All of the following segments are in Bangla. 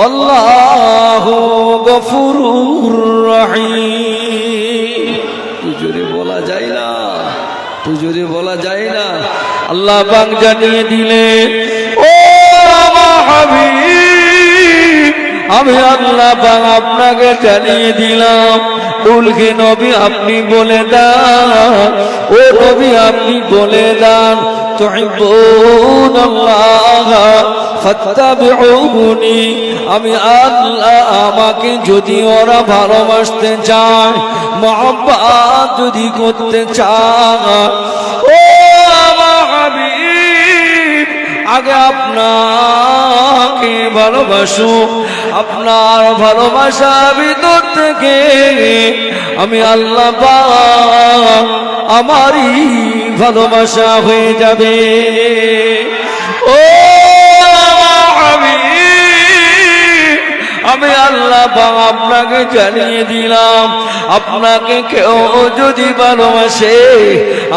আল্লাহু গফুরুর রহিম। তুজুরে বলা যায় না, তুজুরে বলা যায় না। আল্লাহ পাক জানিয়ে দিলেন, ও আমার হাবিব, আমি আল্লাহ পাক আপনাকে জানিয়ে দিলাম, উলকে নবী আপনি বলে দেন, ও নবী আপনি বলে দেন, তুহিব্বুনাল্লাহ ফাত্তাবিউনি, আমি আল্লাহ আমাকে যদি ওরা ভালোবাসতে চায়, মহব্বত যদি করতে চায়, ও আমার হাবিব আগে আপনাকে ভালোবাসো, আপনার ভালোবাসা ভিতর থেকে আমি আল্লাহ পাক আমারই ভালোবাসা হয়ে যাবে। ও আমি আল্লাহ পাক আপনাকে জানিয়ে দিলাম, আপনাকে কেউ যদি ভালোবাসে,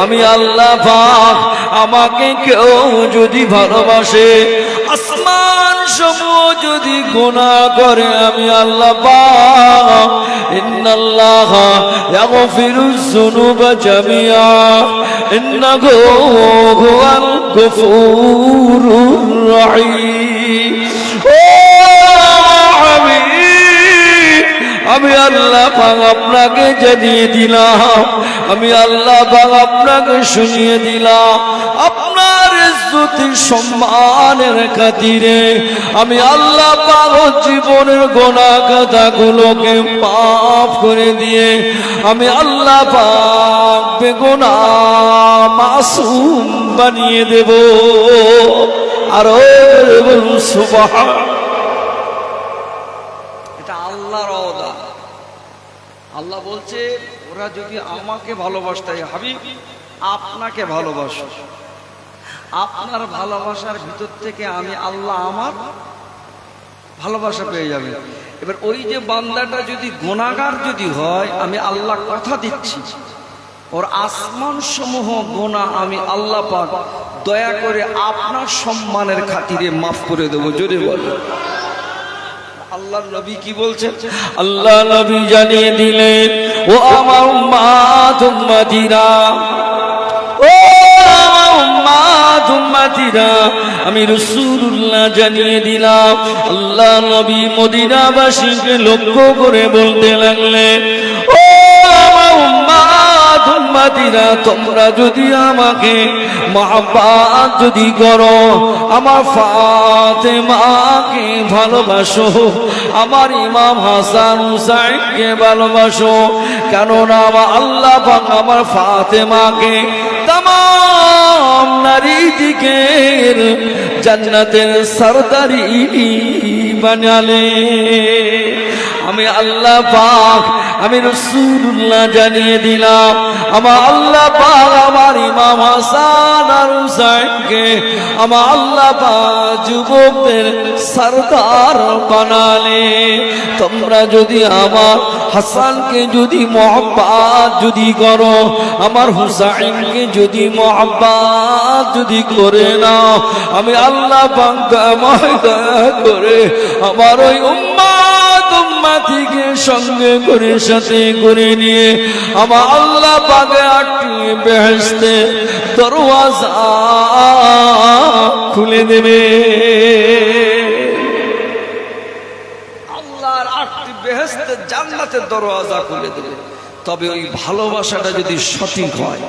আমি আল্লাহ পাক আমাকে কেউ যদি ভালোবাসে, আসমান সমূহ যদি গুনাহ করে, আমি আল্লাহ পাক ইন্নাল্লাহা ইয়াগফিরুয যুনুবা জামিআ ইন্নাহু হুয়াল গফুরুর রহিম। আমি আল্লাহ পাক আপনাকে জানিয়ে দিলাম, আমি আল্লাহ পাক আপনাকে শুনিয়ে দিলাম, আপনার ইজ্জত সম্মানের খাতিরে আমি আল্লাহ পাক জীবনের গুনাহ খাতাগুলোকে মাফ করে দিয়ে আমি আল্লাহ পাক বেগুনাহ মাসুম বানিয়ে দেব। আর সুবহান, এটা আল্লাহর ওয়াদা। আল্লাহ বলছে, ওরা যদি আমাকে ভালোবাসতে, হাবিব আপনাকে ভালোবাসো, আপনার ভালোবাসার ভিতর থেকে আমি আল্লাহ আমার ভালোবাসা পেয়ে যাবে। এবার ওই যে বান্দাটা যদি গুনাহগার যদি হয়, আমি আল্লাহ কথা দিচ্ছি, ওর আসমান সমূহ গুনাহ আমি আল্লাহ পাক দয়া করে আপনার সম্মানের খাতিরে মাফ করে দেবো। জোরে বলো। আল্লাহ নবী কি বলছেন? আল্লাহ নবী জানিয়ে দিলেন, ও আমার উম্মাত উম্মতিরা, ও আমার উম্মাত উম্মতিরা, আমি রাসূলুল্লাহ জানিয়ে দিলাম। আল্লাহ নবী মদিনাবাসীকে লক্ষ্য করে বলতে লাগলেন, ও আমার উম্মাত উম্মতিরা, তোমরা যদি আমাকে মহব্বত যদি করো, আমার ফাতেমাকে ভালোবাসো, আমার ইমাম হাসান হুসাইনকে ভালোবাসো, কেননা আমার আল্লাহ পাক আমার ফাতেমাকে तमाम नारी दिकेर जन्नतेर सरदारी बनाले। আমি আল্লাহ পাক, আমি রাসূলুল্লাহ জানিয়ে দিলাম, আমার আল্লাহ পাক আমার ইমাম হাসান আর হুসাইনকে আমার আল্লাহ পাক যুবকদের সরদার বানালে। তোমরা যদি আমার হাসানকে যদি মহব্বত যদি করো, আমার হুসাইনকে যদি মহব্বত যদি করে নাও, আমি আল্লাহ পাক দয়া করে আমার ওই উম্মতিকে সঙ্গে করে সাথে করে নিয়ে আমার আল্লাহ পাকে 8টি বেহেশতের দরওয়াজা খুলে দেবে। আল্লাহর 8টি বেহেশতের জান্নাতের দরওয়াজা খুলে দেবে। তবে ওই ভালোবাসাটা যদি সঠিক হয়,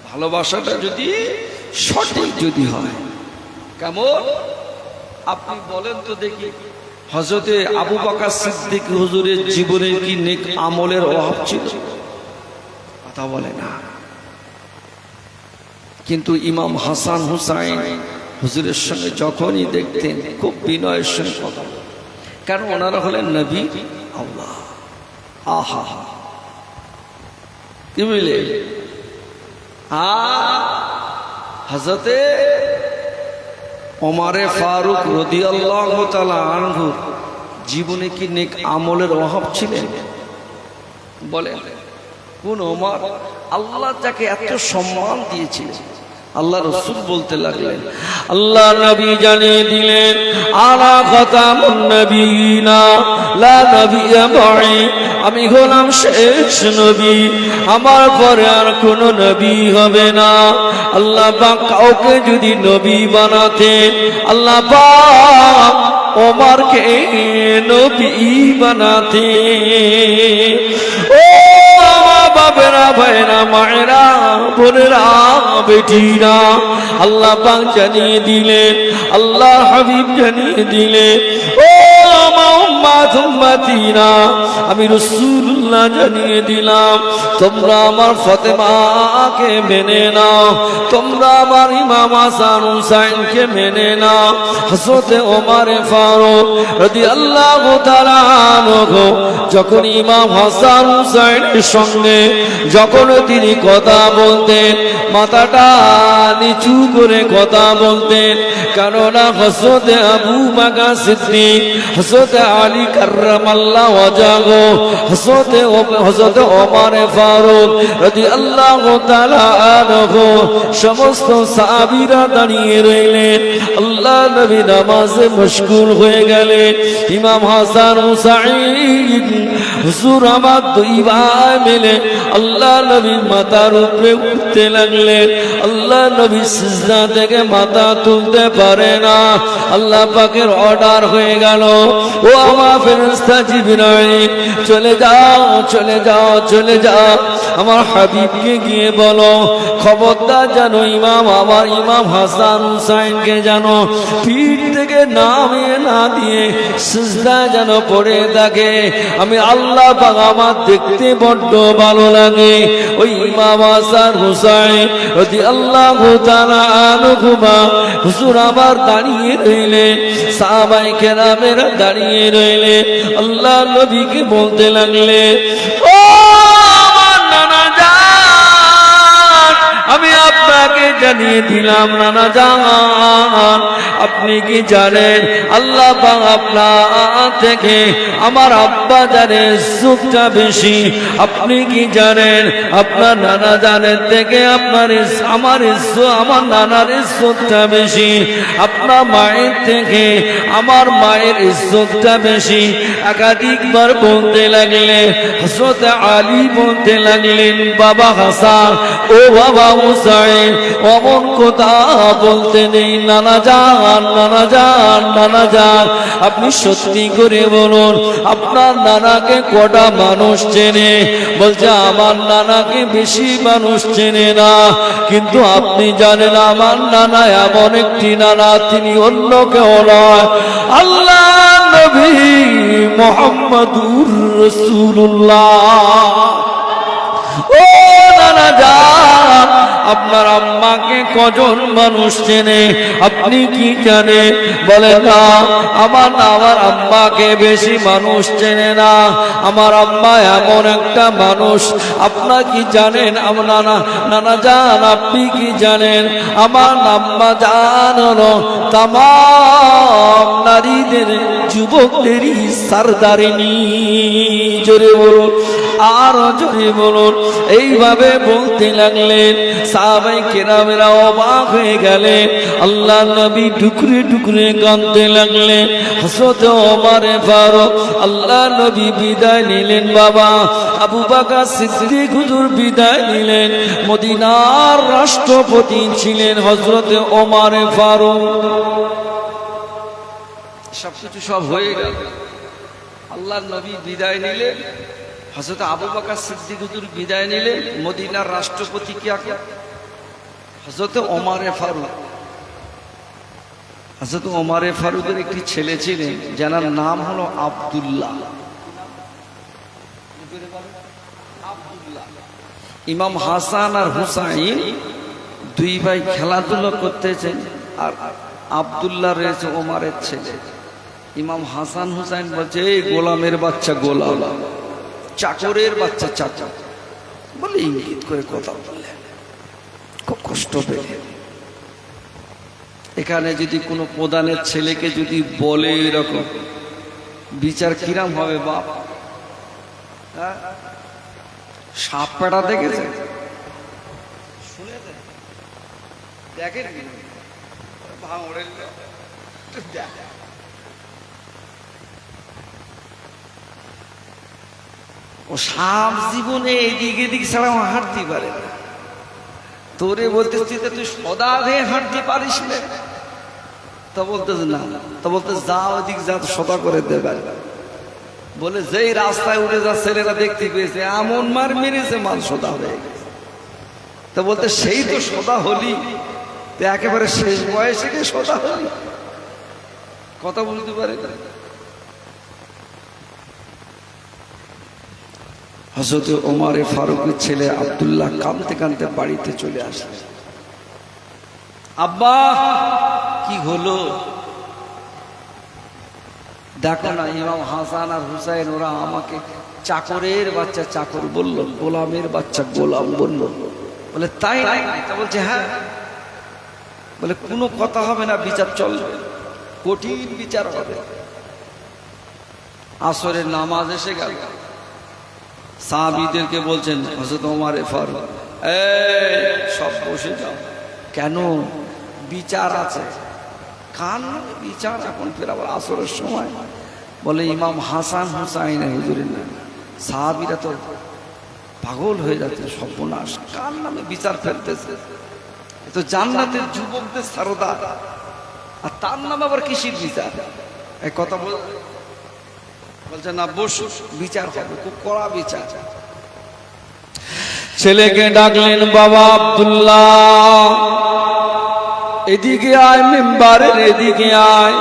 ভালোবাসাটা যদি সঠিক যদি হয়, কেমন আপনি বলেন তো দেখি। হযরতে আবু বকর সিদ্দিক হুজুরের জীবনে কি নেক আমলের অভাব ছিল? কথা বলে না। কিন্তু ইমাম হাসান হুসাইন হুজুরের সঙ্গে যখনই দেখতেন খুব বিনয়ের সঙ্গে কথা, কারণ ওনারা হলেন নবী আল্লাহ। আহা কি বলে হযরতে ওমরে ফারুক রাদিয়াল্লাহু তাআলা আনহু জীবনে কি নেক আমলের অভাব ছিলেন? বলেন কোন ওমর? আল্লাহ যাকে এত সম্মান দিয়েছিলেন, আল্লাহ রাসূল বলতে লাগলেন, আল্লাহ নবী জানিয়ে দিলেন, আনা খাতামুন নবিয়িনা লা নবিয়্যা বা'দি, আমি হলাম শেষ নবী, আমার পরে আর কোনো নবী হবে না। আল্লাহ পাক কাউকে যদি নবী বানাতেন, আল্লাহ পাক ওমরকে নবী বানাতেন। ও বাবেরা, ভাইরা, মায়েরা, বোনেরা, বেটিরা, আল্লাহ পাক জানিয়ে দিলেন, আল্লাহ হাবিব জানিয়ে দিলেন, ও উম্মতিনা, আমি রাসূলুল্লাহ জানিয়ে দিলাম, তোমরা আমার ফাতেমাকে মেনে নাও, তোমরা আমার ইমাম হাসান হুসাইনকে মেনে নাও। হযরত ওমর ফারুক রাদিয়াল্লাহু তাআলা আনহু যখন ইমাম হাসান হুসাইনের সঙ্গে যখন তিনি কথা বলতেন, মাথাটা নিচু করে কথা বলতেন, কেননা হযরত আবু বকর সিদ্দিক, হযরত আলী কাররামাল্লাহু ওয়াজহু, হযরত ওমর ফারুক রাদিয়াল্লাহু তাআলা আনহু সমস্ত সাহাবীরা দাঁড়িয়ে রইলেন। আল্লাহ নবী নামাজে মশগুল হয়ে গেলেন। ইমাম হাসান হুসাইন হুজুর আমার দুই ভাই মিলে আল্লাহ নবীর মাথার উপরে উঠতে লাগলেন। আল্লাহ নবী সিজদা থেকে মাথা তুলতে পারে না। আল্লাহ পাকের অর্ডার হয়ে গেল, ও আমার ফেরেশতা জিবরাইল, চলে যাও, চলে যাও, চলে যাও, আমার হাবিবকে গিয়ে বলো, খবরদার জানো আমার ইমাম হাসান হুসাইনকে জানো পিঠ থেকে নামিয়ে না দিয়ে সিজদা যেন পড়ে থাকে। আমি আল্লাহ পাক আমার দেখতে বড্ড ভালো লাগে। ওই ইমাম হাসান হুসাইন রাদিয়াল্লাহু তাআলা আনহুমা হুজুর আবার দাঁড়িয়ে রইলেন, সাহাবায়ে কেরামেরা দাঁড়িয়ে রইলেন। আল্লাহ নবীকে বলতে লাগলেন, ও আমার নানা জান, আমি আপনাকে জানিয়ে দিলাম নানা জান, আপনি কি জানেন আল্লাহ পাক আপনার থেকে আমার আব্বা জানের ইজ্জতটা বেশি? আপনি কি জানেন আপনার নানা জানের থেকে আমার নানার ইজ্জতটা বেশি? আপনার মায়ের থেকে আমার মায়ের ইজ্জতটা বেশি। একাধিকবার বলতে লাগলেন। হযরত আলী বলতে লাগলেন, বাবা হাসান, ও বাবা হুসাইন, অমন কথা বলতে নেই নানা জান, নানা জান, নানা জান, আপনি সত্যি করে বলুন আপনার নানাকে কটা মানুষ চেনে? বলছে আমার নানাকে বেশি মানুষ চেনে না, কিন্তু আপনি জানেন আমার নানা এমন একটি নানা, তিনি অন্য কেউ নয়, আল্লাহ নবী মুহাম্মদুর রাসূলুল্লাহ। ও নানা জান, আপনার আম্মাকে কজন মানুষ চেনে? আপনি কি জানেন? বলে না, আমার আম্মাকে বেশি মানুষ চেনে না। আমার আম্মা এমন একটা মানুষ, আপনার কি জানেন? নানা জান, আপনি কি জানেন? আমার আম্মা জান হলো তাম নারীদের, যুবকদেরই সরদারিনী। জোরে বলুন, আরো জোরে বলুন। এইভাবে বলতে লাগলেন। সাহাবায়ে কেরামেরা অবাক হয়ে গেলেন। আল্লাহ নবী টুকরে টুকরে কাঁদতে লাগলেন। হযরত ওমর ফারুক, আল্লাহ নবী বিদায় নিলেন। বাবা আবু বকর সিদ্দিক হুজুর বিদায় নিলেন। মদিনার রাষ্ট্রপতি ছিলেন হযরত ওমর ফারুক। সবকিছু সব হয়ে গেল। আল্লাহ নবী বিদায় নিলেন, হযরত আবু বকর সিদ্দিক হুজুর বিদায় নিলেন। মদিনার রাষ্ট্রপতি কে? হযরত ওমর ফারুক। হযরত ওমর ফারুকের একটি ছেলে ছিলেন, যার নাম হলো আব্দুল্লাহ। ইমাম হাসান আর হুসাইন দুই ভাই খেলাধুলা করতেছেন, আর আব্দুল্লাহ রয়েছে ওমরের ছেলে। ইমাম হাসান হুসাইন বলছে, এই গোলামের বাচ্চা গোলাম, চাকরের বাচ্চা চাকর বলে ইঙ্গিত করে কথা বললেন। খুব কষ্ট পেলে। এখানে যদি কোনো প্রধানের ছেলেকে যদি বলে এরকম, বিচার কিরাম হবে বাপ? সাপ পেটা দেখেছে? দেখেন ভাঙড়ের ও সাপ জীবনে এদিক এদিক ছাড়া হাঁটতে পারে না। তোরে বলতেছি তুই সদা হয়ে হাঁটতে পারিস না, তা বলতেছে না, তা বলতে যা ওদিক যা সদা করে দেবে। বলে যেই রাস্তায় উঠে যা ছেলেরা দেখতে পেয়েছে এমন মার মেরেছে মাল সদা হয়ে গেছে। তা বলতে সেই তো সদা হলি, তো একেবারে শেষ বয়সে গিয়ে সদা হলি, কথা বলতে পারে না। হযরত ওমর ফারুকের ছেলে আব্দুল্লাহ কাঁদতে কাঁদতে বাড়িতে চলে আসে। আব্বা কি হলো? দেখো না ইমাম হাসান আর হুসাইন ওরা আমাকে চাকরের বাচ্চা চাকর বলল, গোলামের বাচ্চা গোলাম বলল। বলে তাই না? বলছে হ্যাঁ। বলে কোনো কথা হবে না, বিচার চলবে, কঠিন বিচার হবে। আসরের নামাজ এসে গেল, সাহাবীদেরকে বলছেন হযরত ওমর ফারুক এই সব বসে যাও। কেন? বিচার আছে। কার নামে বিচার? এখন ফের আবার আসরের সময়। বলে ইমাম হাসান হুসাইন হুজুরের নামে। সাহাবীরা তো পাগল হয়ে যাচ্ছে, সর্বনাশ, কার নামে বিচার ফেলতেছে? এ তো জান্নাতের যুবকদের সরদার, আর তার নামে আবার কিসের বিচার? এই কথা বলছে না, বসু, বিচার হবে, খুব কড়া বিচার। ছেলেকে ডাকলেন, বাবা আব্দুল্লাহ এদিকে আয়, মিম্বারের এদিকে আয়।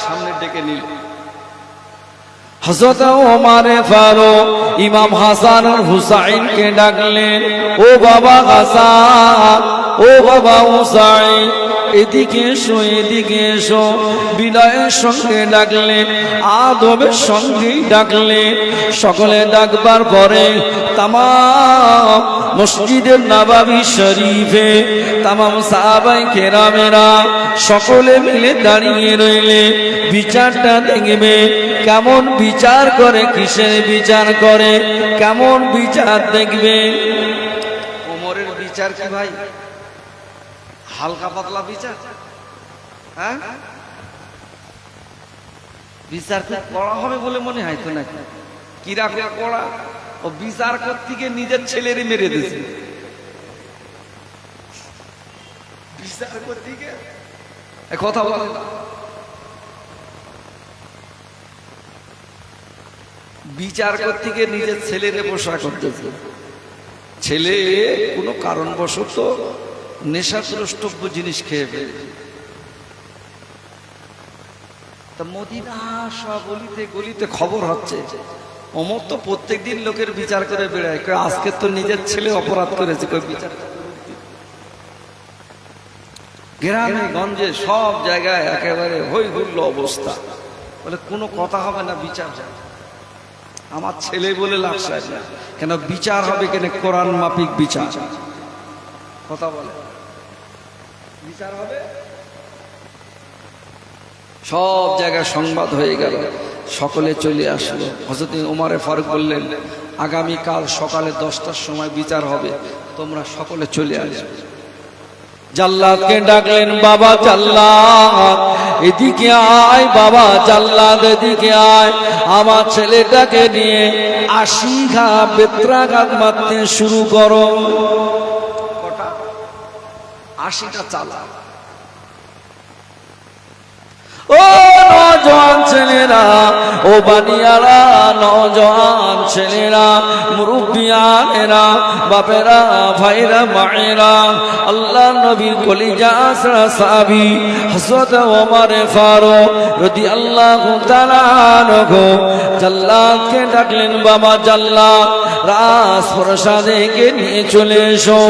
সামনে ডেকে নিল। হযরত ওমর ফারুক ইমাম হাসান আর হুসাইনকে ডাকলেন, ও বাবা হাসান, ও বাবা হুসাইন, এদিকে এসো, এদিকে এসো। বিনয়ের সঙ্গে ডাকলেন, আদবের সঙ্গে ডাকলেন। সকলে ডাকবার পরে তামাম মসজিদের নববী শরীফে তামাম সাহাবায়ে কেরামেরা সকলে মিলে দাঁড়িয়ে রইলে বিচারটা দেখবে কেমন বিচার করে, কিসের বিচার করে, কেমন বিচার দেখবে। ওমরের বিচার কি ভাই হালকা পাতলা বিচার? হ্যাঁ, বিচার খুব কড়া হবে বলে মনে হয় তো নাকি? কিরকম কড়া? ও বিচার করতে গিয়ে নিজের ছেলেরই মেরে দিয়েছে। বিচার করতে গিয়ে কথা বলে না। বিচার করতে গিয়ে নিজের ছেলেরে বসা করতেছে। ছেলে কোনো কারণবশত নেশাদ্রষ্টব্য জিনিস খেয়ে ফেলেছে। তা মদিনা সব গলিতে গলিতে খবর হচ্ছে, ওমর তো প্রত্যেকদিন লোকের বিচার করে বেড়ায়, আজকে তো নিজের ছেলে অপরাধ করেছে, বিচার। গ্রামে গঞ্জে সব জায়গায় একেবারে হই হুল্লো অবস্থা। বলে কোনো কথা হবে না, বিচার যায়। আমার ছেলে বলে লাগছে না, কেন বিচার হবে কেন? কোরআন মাফিক বিচার। কথা বলে বিচার হবে। সব জায়গায় সংবাদ হয়ে গেল, সকলে চলে আসলো। হযরত ওমর ফারুক বললেন, আগামীকাল সকালে 10টার সময় বিচার হবে, তোমরা সকলে চলে আসবে। জাল্লাদকে ডাকলেন, বাবা জাল্লাদ এদিকে আয়, বাবা জাল্লাদ এদিকে আয়। আমার ছেলেটাকে নিয়ে 80 ঘা বেত্রাঘাত মারতে শুরু করো। 80টা চালা। ও নওজোয়ান ছেলেরা, ও বানিয়ারা, নওজোয়ান ছেলেরা, মুরব্বিয়ানেরা, বাপেরা, ভাইরা, মায়েরা, আল্লাহ নবীর কলিজা সাহাবী হযরত ওমর ফারুক রাদিয়াল্লাহু তাআলা আনহু জাল্লাদকে ডাকলেন, বাবা জাল্লাদ রাজপ্রাসাদে নিয়ে চলে এসো।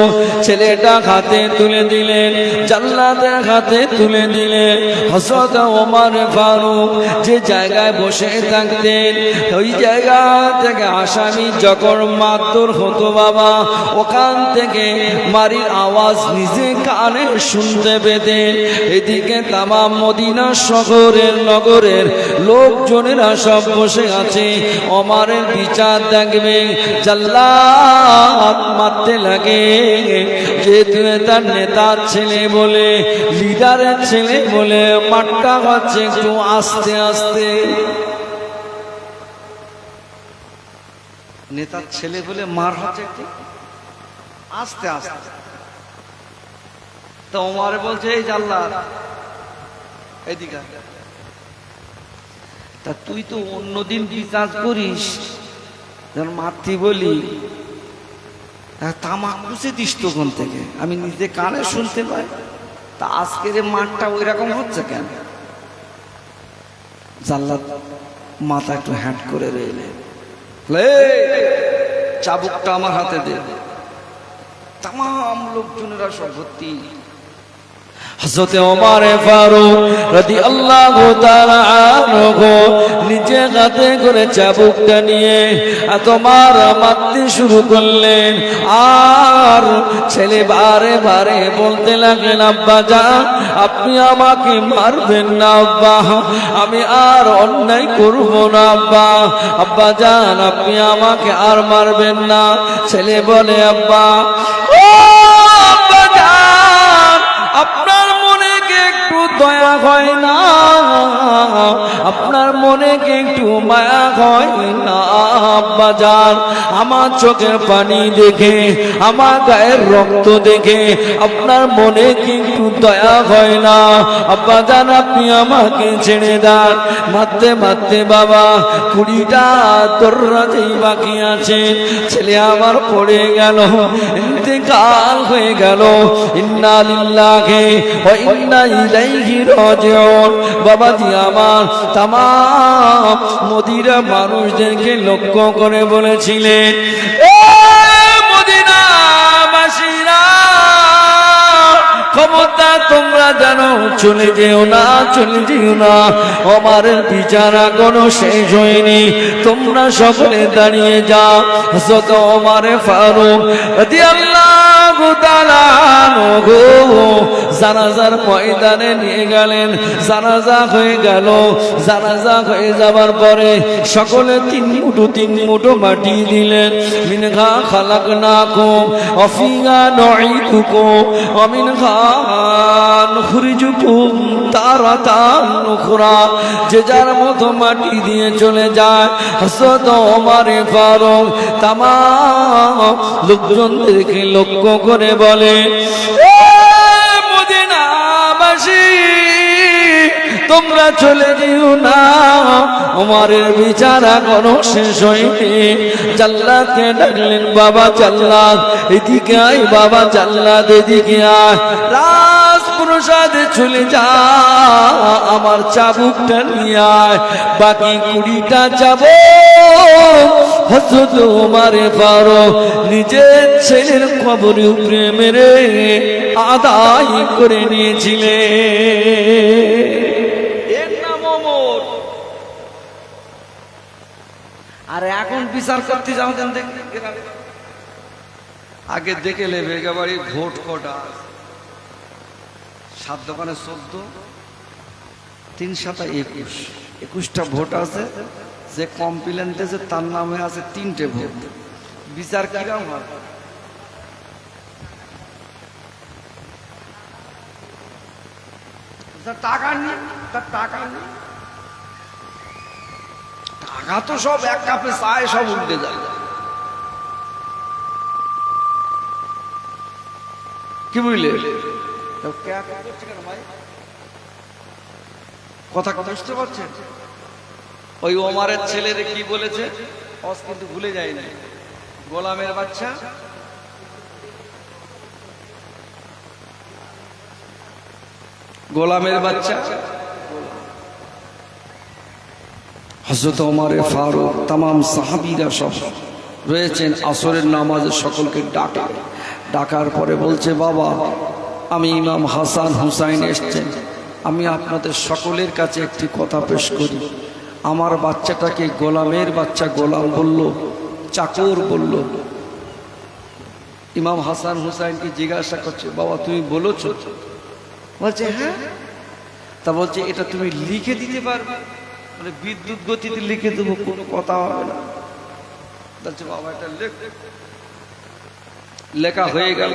ছেলেটা হাতে তুলে দিলেন, জাল্লাদের হাতে তুলে দিলেন। হযরত ওমর ফারুক যে জায়গায় বসে থাকতেন। ওই জায়গা থেকে আসামি যখন মারধর হতো বাবা, ওখান থেকে মারির আওয়াজ নিজে কানে শুনতে পেতেন। এদিকে তামাম মদিনা শহরের নগরের লোকজনেরা সব বসে আছে, ওমরের বিচার দেখবে। জাল্লাদ মারতে লাগে, যেহেতু তার নেতার ছেলে বলে, লিডারের ছেলে বলে মারটা হচ্ছে একটু আস্তে আস্তে। নেতার ছেলে বলে মার হচ্ছে একটু আস্তে আস্তে। তো ওমর বলছে, এই জাল্লাদ এদিকে, তা তুই তো অন্যদিন বিচার করিস, যখন মাতৃ বলি তামাক বুঝে দিস তখন থেকে, আমি নিজে কানে শুনতে পাই, তা আজকের মাঠটা ওই রকম হচ্ছে কেন? জাল্লাদ মাথা একটু হ্যাট করে রইলে, চাবুকটা আমার হাতে দে। তামাম লোকজনেরা সব ভর্তি। হযরত ওমর ফারুক রাদিয়াল্লাহু তাআলা আনহু নিজে হাতে করে চাবুকটা নিয়ে তোমার মারতে শুরু করলেন। আর ছেলে বারে বারে বলতে লাগলেন, আব্বা জান আপনি আমাকে মারবেন না আব্বা, আমি আর অন্যায় করব না আব্বা, আব্বা জান আপনি আমাকে আর মারবেন না। ছেলে বলে, আব্বা আপনার মনে কি একটু দয়া হয় না? আপনার মনে কি একটু মায়া হয় না আব্বা জান? আমার চোখের পানি দেখে, আমার গায়ের রক্ত দেখে আপনার মনে কি একটু দয়া হয় না? আব্বা জান আপনি আমাকে ছেড়ে দেন। মারতে মারতে বাবা 20টা তোররা যেই বাকি আছে, ছেলে আমার পড়ে গেল, ইন্তেকাল হয়ে গেল। ইন্না লিল্লাহি ওয়া ইন্না ইলাইহি রাজিউন। বাবাজি আমার তামাম মদিনা মানুষদেরকে লক্ষ্য করে বলেছিলেন, এ মদিনাবাসীরা খবরদার তোমরা জানো, চলে যেও না, চলে যেও না, ওমরের বিচার এখনো শেষ হয়নি, তোমরা সকলে দাঁড়িয়ে যাও। হযরত ওমর ফারুক রাদিয়াল্লাহু তাআলা আনহু জানাজার ময়দানে নিয়ে গেলেন। জানাজা হয়ে গেল। জানাজা হয়ে যাবার পরে সকলে 3 মুঠো মাটি দিলেন। মিনহা খালাকনাকুম ওয়া ফিহা নুঈদুকুম ওয়া মিনহা নুখরিজুকুম তারাতান উখরা। যে যার মতো মাটি দিয়ে চলে যায়। হযরত ওমর ফারুক তামাম লোকজনদেরকে লক্ষ্য করে বলে, তোমরা চলে যেও না, ওমরের বিচার এখনো শেষ হয়নি। জাল্লাদকে ডাকলেন, বাবা জাল্লাদ এদিকে আয়, বাবা জাল্লাদ এদিকে আয়, রাজপ্রাসাদে চলে যা, আমার চাবুকটা নিয়ে আয়, বাকি 20টা চাবুক হযরত ওমর ফারুক নিজের ছেলের কবরের উপরে মেরে আদায় করে নিয়েছিলেন। আর এখন বিচার করতে যাও, আগে দেখে নেবে একেবারে ভোট কটা, 7 দোকানে 14, 3 7 21, 21টা ভোট আছে। যে কমপ্লেন দিয়েছে তার নামে আছে 3টে ভোট। বিচার কিরকম হয়? টাকা নেই, তার টাকা নেই, টাকা তো সব এক কাপে চায় সব উল্টে যায়। কি বুঝলে? কথা বুঝতে পারছেন? ওই ওমরের ছেলেরে কি বলেছে কিন্তু ভুলে যায় না, গোলামের বাচ্চা, গোলামের বাচ্চা। হযরত ওমর ফারুক তামাম সাহাবীরা সব রয়েছেন। আসরের নামাজে সকলকে ডাকার পরে বলছে, বাবা আমি ইমাম হাসান হুসাইন এসছেন, আমি আপনাদের সকলের কাছে একটি কথা পেশ করি। আমার বাচ্চাটাকে গোলামের বাচ্চা গোলাম বলল, চাকর বলল। ইমাম হাসান হুসাইনকে জিজ্ঞাসা করছে, বাবা তুমি বলেছ? বলছে হ্যাঁ। তা বলছে এটা তুমি লিখে দিতে পারবে? মানে বিদ্যুৎ গতিতে লিখে দেবো, কোনো কথা হবে না। বলছে বাবা এটা লেখ। লেখা হয়ে গেল।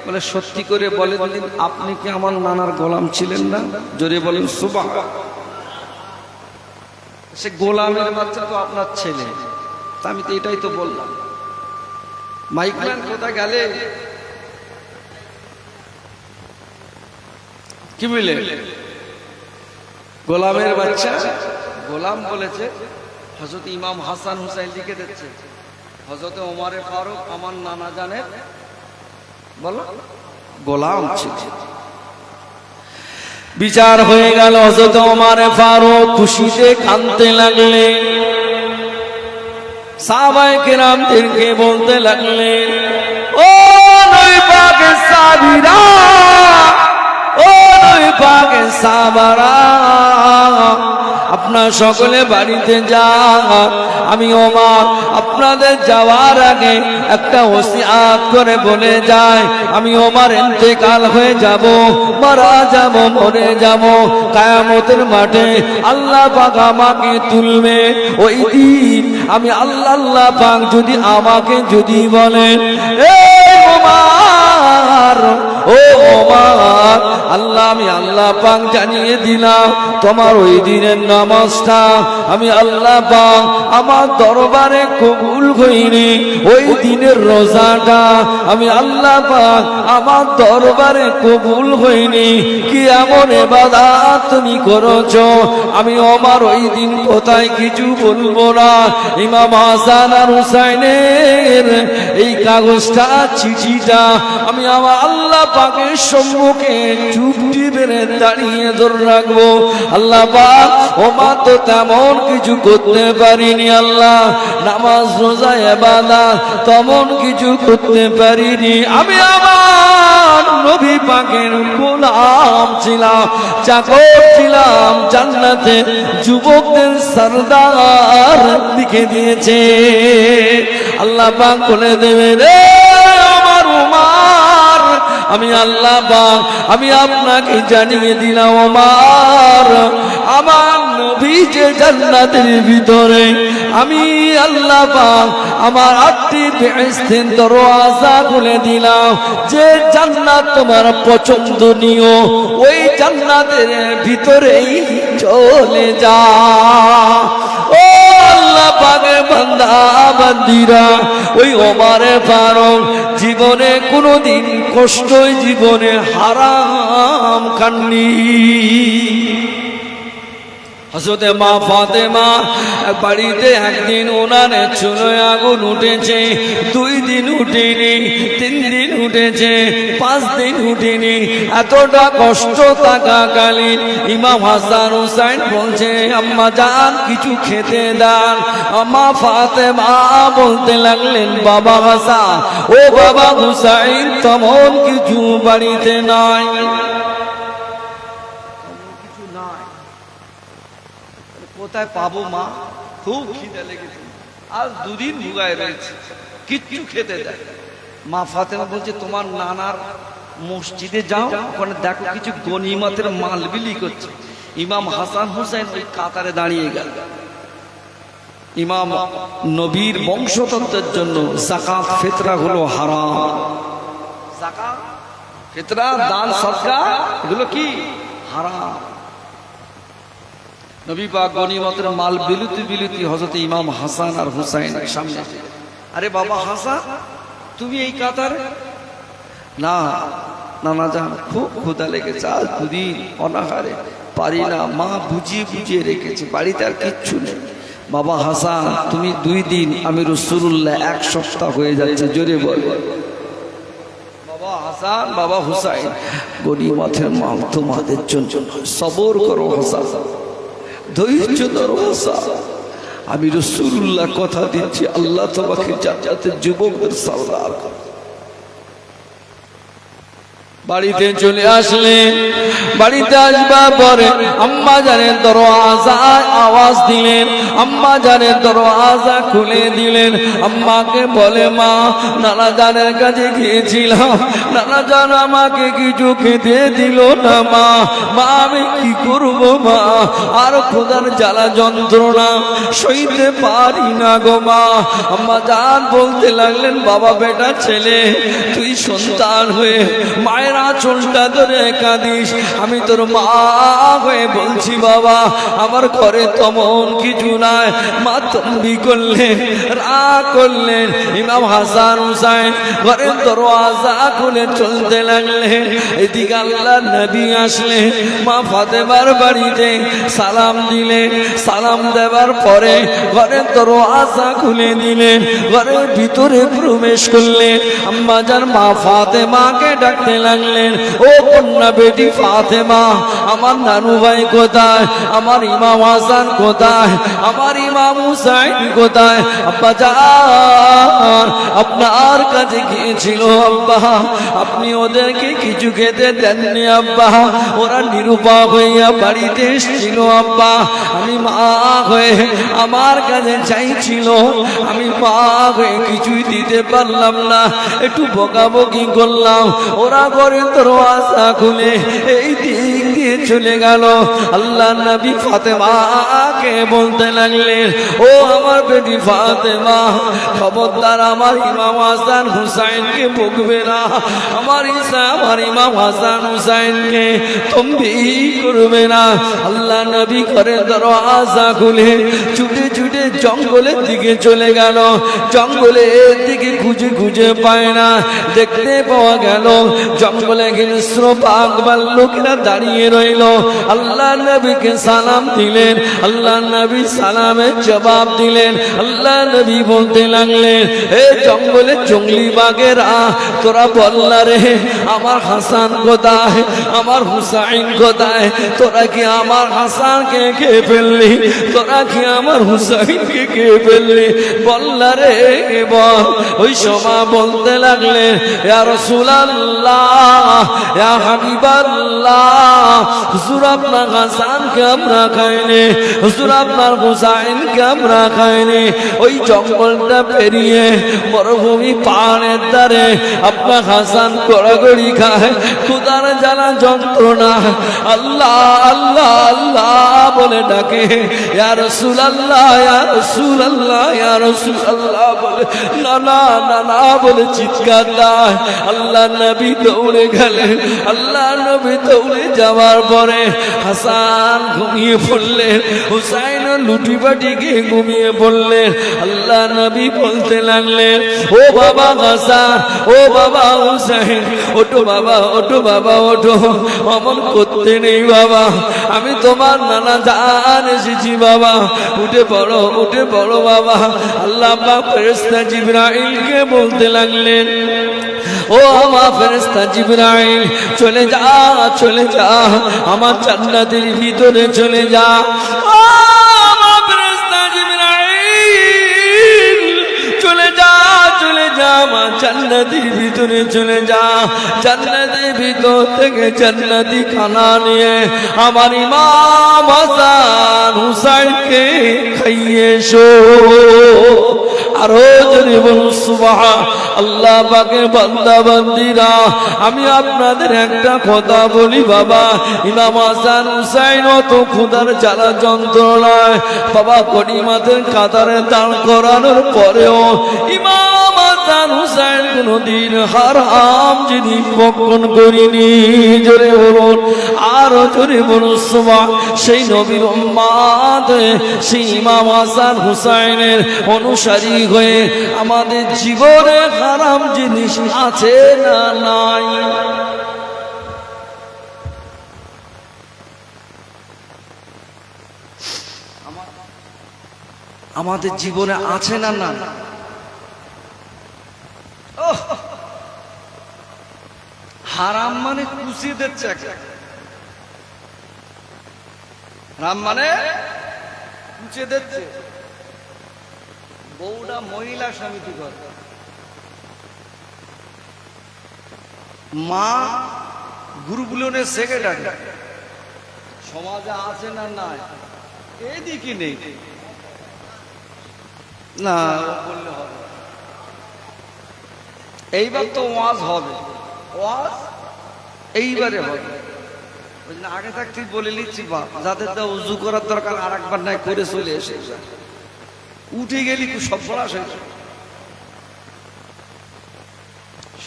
বলে সত্যি করে বলেন দিন, আপনি কি আমার নানার গোলাম ছিলেন না? জোরে বলেন সুবহান। সে গোলামের বাচ্চা তো আপনার ছেলে। তা আমি তো এটাই তো বললাম। মাইকম্যান কোথায় গেলে? কি বুঝলেন? গোলামের বাচ্চা গোলাম বলেছে। হযরত ইমাম হাসান হুসাইন লিখে দিচ্ছে, হযরত ওমর ফারুক আমার নানা জানের বলো গোলাম ছিল। বিচার হয়ে গেল। হযরত ওমর ফারুক খুশিতে কাঁদতে লাগলেন। সাহাবায়ে কেরামদেরকে বলতে লাগলেন, ও নবী পাকের সাহাবীরা, ও নবী পাকের সাহাবারা, আপনারা সকলে বাড়িতে যান। আমি ওমর আপনাদের যাওয়ার আগে একটা ওসিয়াত করে বলে যায়, আমি ওমর ইন্তেকাল হয়ে যাব, মারা যাব, মরে যাব। কিয়ামতের মাঠে আল্লাহ পাক আমাকে তুলবে। ওই দিন আমি আল্লাহ পাক যদি আমাকে যদি বলেন, এ ওমর, ও ওমর, আমি আল্লাহ পাক জানিয়ে দিলাম তোমার ওই দিনের নামাজটা আমি আল্লাহ পাক আমার দরবারে কবুল হইনি। ওই দিনের রোজাটা আমি আল্লাহ পাক আমার দরবারে কবুল হইনি। কি এমন ইবাদত তুমি করেছো? আমি ওমর ওই দিন কোথায় কিছু বলবো না। ইমাম হাসান আর হুসাইনের এই কাগজটা, চিঠিটা আমি আমার আল্লাহ পাকের সম্মুখে চুপটি বেড়ে দাঁড়িয়ে ধরে রাখবো। আল্লাহ পাক ওমর তো তেমন কিছু করতে পারিনি, আল্লাহ নামাজ রোজা ইবাদত তেমন কিছু করতে পারিনি। আমি আমার নবী পাকের গোলাম ছিলাম, চাকর ছিলাম। জান্নাতে যুবকদের সরদার লিখে দিয়েছে। আল্লাহ পাক বলে দেবে, রে আমার ওমর, আমি আল্লাহ পাক আমি আপনাকে জানিয়ে দিলাম ওমর, আমার নবী যে জান্নাতের ভিতরে, আমি আল্লাহ পাক আমার 8টি বেহেশতের দরওয়াজা খুলে দিলাম। যে জান্নাত তোমার পছন্দনীয়, ওই জান্নাতের ভিতরেই চলে যা। ও আল্লাহ পাকের বান্দা বান্দিরা, ওই ওমর ফারুক জীবনে কোনোদিন কষ্টই জীবনে হারাম খাননি। হযরত মা ফাতেমা বাড়িতে একদিন ওনার চুলোয় আগুন উঠেছে, 2 দিন উঠেনি, 3 দিন উঠেছে, 5 দিন উঠেনি। এতটা কষ্ট থাকাকালীন ইমাম হাসান হুসাইন বলছে, আম্মা জান কিছু খেতে দেন। মা ফাতেমা বলতে লাগলেন, বাবা হাসান, ও বাবা হুসাইন, তেমন কিছু বাড়িতে নাই। কোথায় পাবো মা? খুব খিদে লেগেছে, আজ 2 দিন ভুগায় রয়েছে, কিচ্ছু খেতে দেয়। মা ফাতেমা বলছে, তোমার নানার মসজিদে যাও, ওখানে দেখো কিছু গনিমতের মাল বিলি করছে। ইমাম হাসান হুসাইন ওই কাতারে দাঁড়িয়ে গেল। ইমাম নবীর বংশতন্ত্রের জন্য যাকাত ফিতরা হলো হারাম। যাকাত ফিতরা দান সদকা এগুলো কি হারাম। নবী পাক গনিমতের মাল বিলুতি হযরত ইমাম হাসান আর হুসাইনের সামনে, আরে বাবা হাসান, তুমি এই কাতারে? না নানা জান, খুব ক্ষুধা লেগেছে, আজ 2 দিন অনাহারে পারি না, মা বুঝিয়ে রেখেছে, বাড়িতে আর কিচ্ছু নেই। বাবা হাসান, তুমি 2 দিন, আমি রাসূলুল্লাহ 1 সপ্তাহ হয়ে যাচ্ছে, জোরে বল। বাবা হাসান, বাবা হুসাইন, গনিমতের মাল তোমাদের জন্য, সবর করো হাসান, ধৈর্য ধরো হাসান। আমি রাসূলুল্লাহ কথা দিচ্ছি, আল্লাহ তোমাকে জান্নাতের যুবকদের সরদার। বাড়িতে চলে আসলেন। বাড়িতে আসবার পরে আম্মা জানের দরওয়াজায় আওয়াজ দিলেন, আম্মা জানের দরওয়াজা খুলে দিলেন। আম্মাকে বলে, মা, নানা জানের কাছে গিয়েছিলাম, নানা জান আমাকে কিছু খেতে দিল না মা, মা আমি কি করব মা, আর খোদার জ্বালা যন্ত্রণা সইতে পারি না গো মা। আম্মা জান বলতে লাগলেন, বাবা বেটা ছেলে, তুই সন্তান হয়ে মায়ের আঁচলটা ধরে কাঁদিস, আমি তোর মা হয়ে বলছি বাবা, আমার ঘরে তেমন কিছু নাই। মা তম্বি করলেন, রাগ করলেন। ইমাম হাসান হুসাইন ঘরের দরওয়াজা খুলে চলতে লাগলেন। এদিকে আল্লাহ নবী আসলেন, মা ফাতেমার বাড়িতে সালাম দিলেন। সালাম দেওয়ার পরে ঘরের দরওয়াজা খুলে দিলেন, ঘরের ভিতরে প্রবেশ করলেন। আম্মা জান মা ফাতেমাকে ডাকতে লাগলেন, ও কন্যা বেটি ফাতেমা, আমার নানু ভাই কোথায়, আমার ইমাম হাসান কোথায়, আমার ইমাম হুসাইন কোথায়? আব্বা জান আপনার কাছে গিয়েছিল আব্বা, আপনি ওদেরকে কিছু খেতে দেননি আব্বা, ওরা নিরুপায় হইয়া বাড়িতে এসেছিল আব্বা, আমি মা হয়ে আমার কাছে চাইছিল, আমি মা হয়ে কিছুই দিতে পারলাম না, একটু বকাবকি করলাম, ওরা করে দরওয়াজা খুলে এই দিক দিয়ে চলে গেল। আল্লাহ নবী ফাতেমাকে বলতে লাগলেন, ও আমার বেটি ফাতেমা, খবরদার আমার ইমাম হাসান হুসাইনকে বকবে না, আমার ইমাম হাসান হুসাইনকে তম্বি করবে না। আল্লাহ নবী করে দরওয়াজা খুলে ছুটে ছুটে জঙ্গলের দিকে চলে গেল। জঙ্গলের দিকে খুঁজে খুঁজে পায় না, দেখতে পাওয়া গেল জঙ্গলে হিংস্র বাঘ ভাল্লুকেরা দাঁড়িয়ে রইল। আল্লাহ নবীকে সালাম দিলেন, আল্লাহ নবী সালামের জবাব দিলেন। আল্লাহ নবী বলতে লাগলেন, এ জঙ্গলে জঙ্গলি বাঘেরা, তোরা বললা রে আমার হাসান কোথায়, আমার হুসাইন কোথায়? তোরা কি আমার হাসানকে খেয়ে ফেললি, তোরা কি আমার হুসাইনকে খেয়ে ফেললি? বললা রে বল। ওই সময় বলতে লাগলেন, ইয়া রাসূলুল্লাহ, ইয়া হাবিবাল্লাহ, হুজুর আপনার হাসানকে আমরা খাইনি, হুজুর আপনার হুসাইনকে আমরা খাইনি। ওই জঙ্গলটা পেরিয়ে মরুভূমি পাহাড়ের ধারে আপনার হাসান গড়াগড়ি খায়, ক্ষুধার জ্বালা যন্ত্রণা আল্লাহ আল্লাহ আল্লাহ বলে ডাকে, ইয়া রাসূলুল্লাহ, ইয়া রাসূলুল্লাহ, ইয়া রাসূলুল্লাহ বলে না না না না বলে চিৎকার দেয়। আল্লাহ নবী দৌড়ে গেলেন। আল্লাহ নবী দৌড়ে যাওয়ার পরে হাসান ঘুমিয়ে পড়লেন, হুসাইন লুটি বাটি গিয়ে ঘুমিয়ে পড়লেন। আল্লাহ নবী বলতে লাগলেন, ও বাবা হাসান, ও বাবা হুসাইন, ওঠো বাবা, ওঠো বাবা, ওঠো, অমন করতে নেই বাবা, আমি তোমার নানা জান এসেছি বাবা, উঠে পড়ো, উঠে পড়ো বাবা। আল্লাহ পাক ফেরেশতা জিবরাইলকে বলতে লাগলেন, ও আমার ফেরেশতা জিবরাইল, চলে যা, চলে যা, আমার জান্নাতের ভিতরে চলে যা। ও আমার ফেরেশতা জিবরাইল, চলে যা, চলে যা, আমার জান্নাতের ভিতরে চলে যা। জান্নাতের ভিতর থেকে জান্নাতি খানা নিয়ে আমার ইমাম হাসান হুসাইনকে খাইয়ে এসো। আরো যদি বলুন সুবহান আল্লাহ পাকের বান্দা বান্দিরা, আমি আপনাদের একটা কথা বলি বাবা, ইমাম হাসান হুসাইন অত ক্ষুধার জ্বালা যন্ত্রণায় বাবা গনিমতের কাতারে দাঁড় করানোর পরেও ইমাম হাসান হুসাইন কোনদিন হারাম জিনিস ভক্ষণ করিনি। জোরে বলুন, আরো জোরে বলুন সুবহান। সেই নবীর উম্মত, সেই ইমাম হাসান হুসাইনের অনুসারী হয়ে আমাদের জীবনে হারাম জিনিস আছে না নাই? আমাদের জীবনে আছে না না? হারাম মানে কুচিয়ে দিচ্ছে, হারাম মানে কুচিয়ে দিচ্ছে। বউটা মহিলা সমিতি করে, মা গ্রুপগুলোনের সেক্রেটারি সমাজে আছে না নাই? এদিকে নেই না, বললে হবে। এইবার তো ওয়াজ হবে, ওয়াজ এইবারে হবে। আগে থাকতে বলে নিচ্ছি বাপ, যাদের তা উজু করার দরকার আর একবার নাই করে চলে এসে উঠে গেলি খুব সর্বনাশ হয়েছে।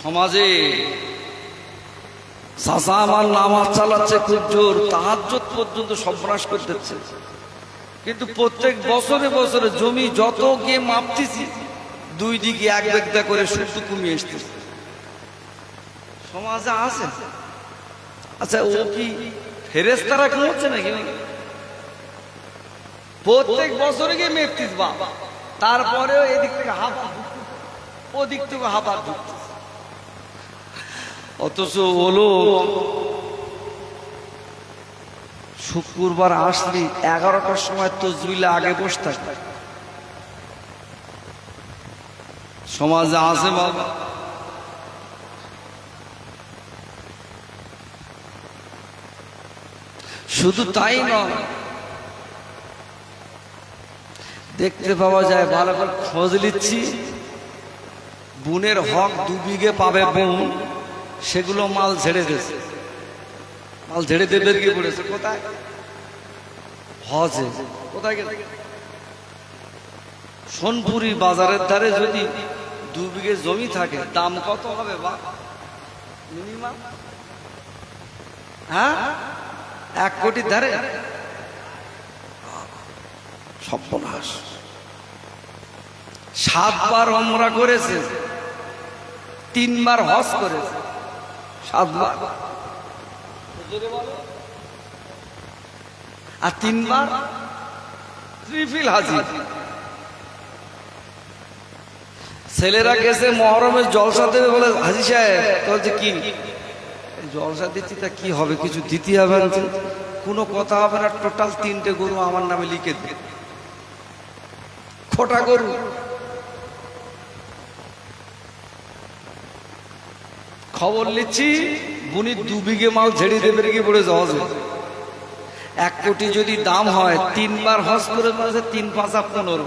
সমাজে চাচা আমার নামাজ চালাচ্ছে খুব জোর, তাহাজ্জুদ পর্যন্ত সর্বনাশ করে দিচ্ছে, কিন্তু প্রত্যেক বছরে বছরে জমি যত গিয়ে মাপতেছি দুই দিকে এক বেগদা করে শুধু কমিয়ে আসতেছে। সমাজে আছে। আচ্ছা, ও কি ফেরেশতারা ঘুমোচ্ছে নাকি? প্রত্যেক বছরে গিয়ে মেপতিস বাবা, তারপরেও এদিক থেকে হাত ওদিক থেকে হাত ঢুকতেছে। অথচ হলো শুক্রবার আসলি 11টার সময় তসবিলে আগে বসে থাকবে। সমাজে আছে বাবা। শুধু তাই নয়, দেখতে পাওয়া যায়, ভালো করে খোঁজ নিচ্ছি, বুনের হক 2 বিঘে পাবে বোন, সেগুলো মাল ঝেড়ে দিয়েছে, মাল ঝেড়ে দিয়ে বেরিয়ে পড়েছে। কোথায়? হজে। কোথায় গেছে? সোনপুরি বাজারের ধারে যদি 2 বিঘে জমি থাকে, দাম কত হবে বা মিনিমাম? হ্যাঁ, 1 কোটির ধারে। সর্বনাশ। 7 বার ওমরা করেছে, 3 বার হজ করেছে, 7 বার, আর 3 বার ত্রিফিল হাজি। ছেলেরা গেছে মহরমের জলসা দেবে বলে, হাজি সাহেব বলছে কি জলসা দিচ্ছি, তা কি হবে, কিছু দিতে হবে না? কোনো কথা হবে না, টোটাল 3টে গরু আমার নামে লিখে দে, খোটা গরু। খবর নিচ্ছি, বুনি 2 বিঘে মাল ঝেড়ে দেবে কি পড়ে হজ। 1 কোটি যদি দাম হয়, 3 বার হজ করে মানে 3 5 15,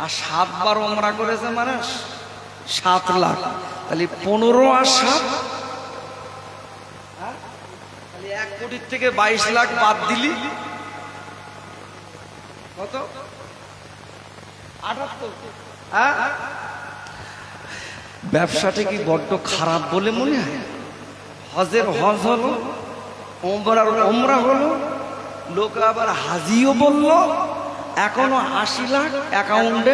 আর 7 বার ওমরা করেছে মানে 7 লাখ। তাহলে 15 আর 7, 1 কোটির থেকে 22 লাখ বাদ দিলি কত? 78। হ্যাঁ, ব্যবসাটা কি বড্ড খারাপ বলে মনে হয়? হজের হজ হলো, ওমরার ওমরা হলো, লোক আবার হাজিও বললো, এখনো 80 লাখ অ্যাকাউন্টে।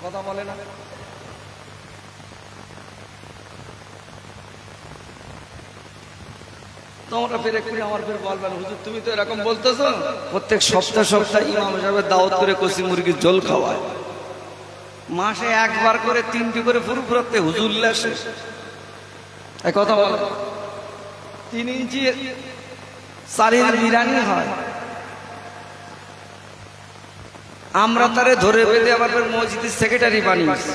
কথা বলে না? তোমরা ফেরে করে আমার ফের বলবেন, হুজুর তুমি তো এরকম বলতেছো। প্রত্যেক সপ্তাহ ইমাম সাহেবের দাওয়াত করে কষি মুরগির ঝোল খাওয়ায়, মাসে 1 বার করে 3টি করে ফুরু ফুরাতে হুজুর লেসে। এই কথা বলে 3 ইঞ্চি চালের বিরিয়ানি হয়, আমরা তারে ধরে বেঁধে আবার মসজিদের সেক্রেটারি বানিয়েছি।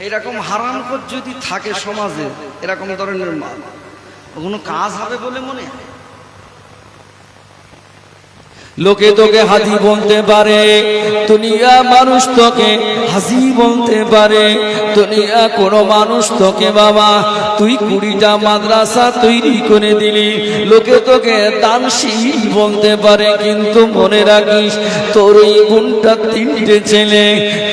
এরকম হারামখোর যদি থাকে সমাজে, এরকম ধরনের মাল, কোনো কাজ হবে বলে মনে হয়? লোকে তোকে হাজি বলতে পারে, দুনিয়া মানুষ তোকে হাজি বলতে পারে, দুনিয়া কোনো মানুষ তোকে বাবা তুই 20টা মাদ্রাসা তৈরি করে দিলি, লোকে তোকে দানশীল বলতে পারে, কিন্তু মনে রাখিস তোর ওই বোনটা 3টে ছেলে,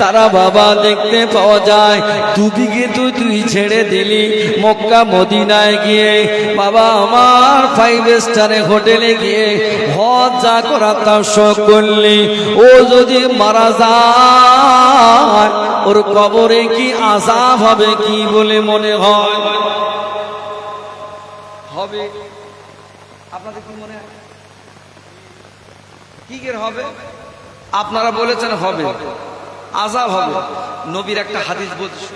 তারা বাবা দেখতে পাওয়া যায় 2 বিঘে তুই ছেড়ে দিলি মক্কা মদিনায় গিয়ে, বাবা আমার 5 স্টারে হোটেলে গিয়ে হজ যা করা তাও শখ করলি। ও যদি মারা যায়, ওর কবরে কি আযাব হবে কি বলে মনে হয়? হবে? আপনাদের কি মনে হয় কি হবে? আপনারা বলেছেন হবে, আযাব হবে। নবীর একটা হাদিস বলছি,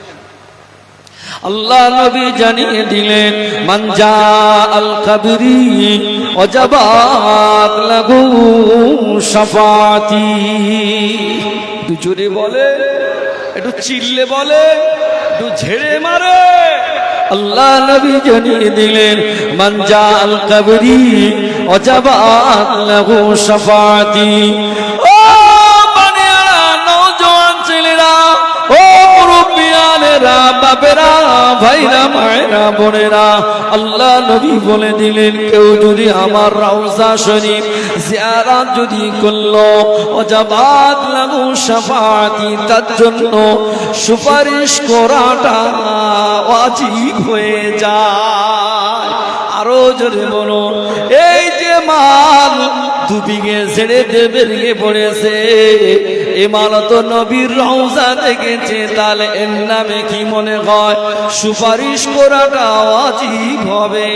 আল্লাহ নবী জানিয়ে দিলেন, মান জাআল কবরি ওয়াজাবাত লাহু শাফাতি। একটু জোরে বলে, একটু চিল্লে বলে, একটু ঝেড়ে মারে। আল্লাহ নবী জানিয়ে দিলেন মান জাআল কবরি ওয়াজাবাত লাহু শাফাআতি। ও বানিয়ারা, নওজোয়ান ছেলেরা, ও মুরব্বিয়ানেরা, বাপেরা, ভাইরা, মায়েরা, বোনেরা, আল্লাহ নবী বলে দিলেন কেউ যদি আমার রওজা শরীফ জিয়ারত যদি করলো ওয়াজাবাত লাহু শাফাআতি, তার জন্য সুপারিশ করাটা ওয়াজিব হয়ে যায়। আরো জোরে বলো, এই যে মাল 2 বিঘে ছেড়ে বেরিয়ে পড়েছে, এ মাল তো নবীর রওজা দেখেছে, তাহলে এর নামে কি মনে হয় সুপারিশ করাটা ওয়াজিব হবে?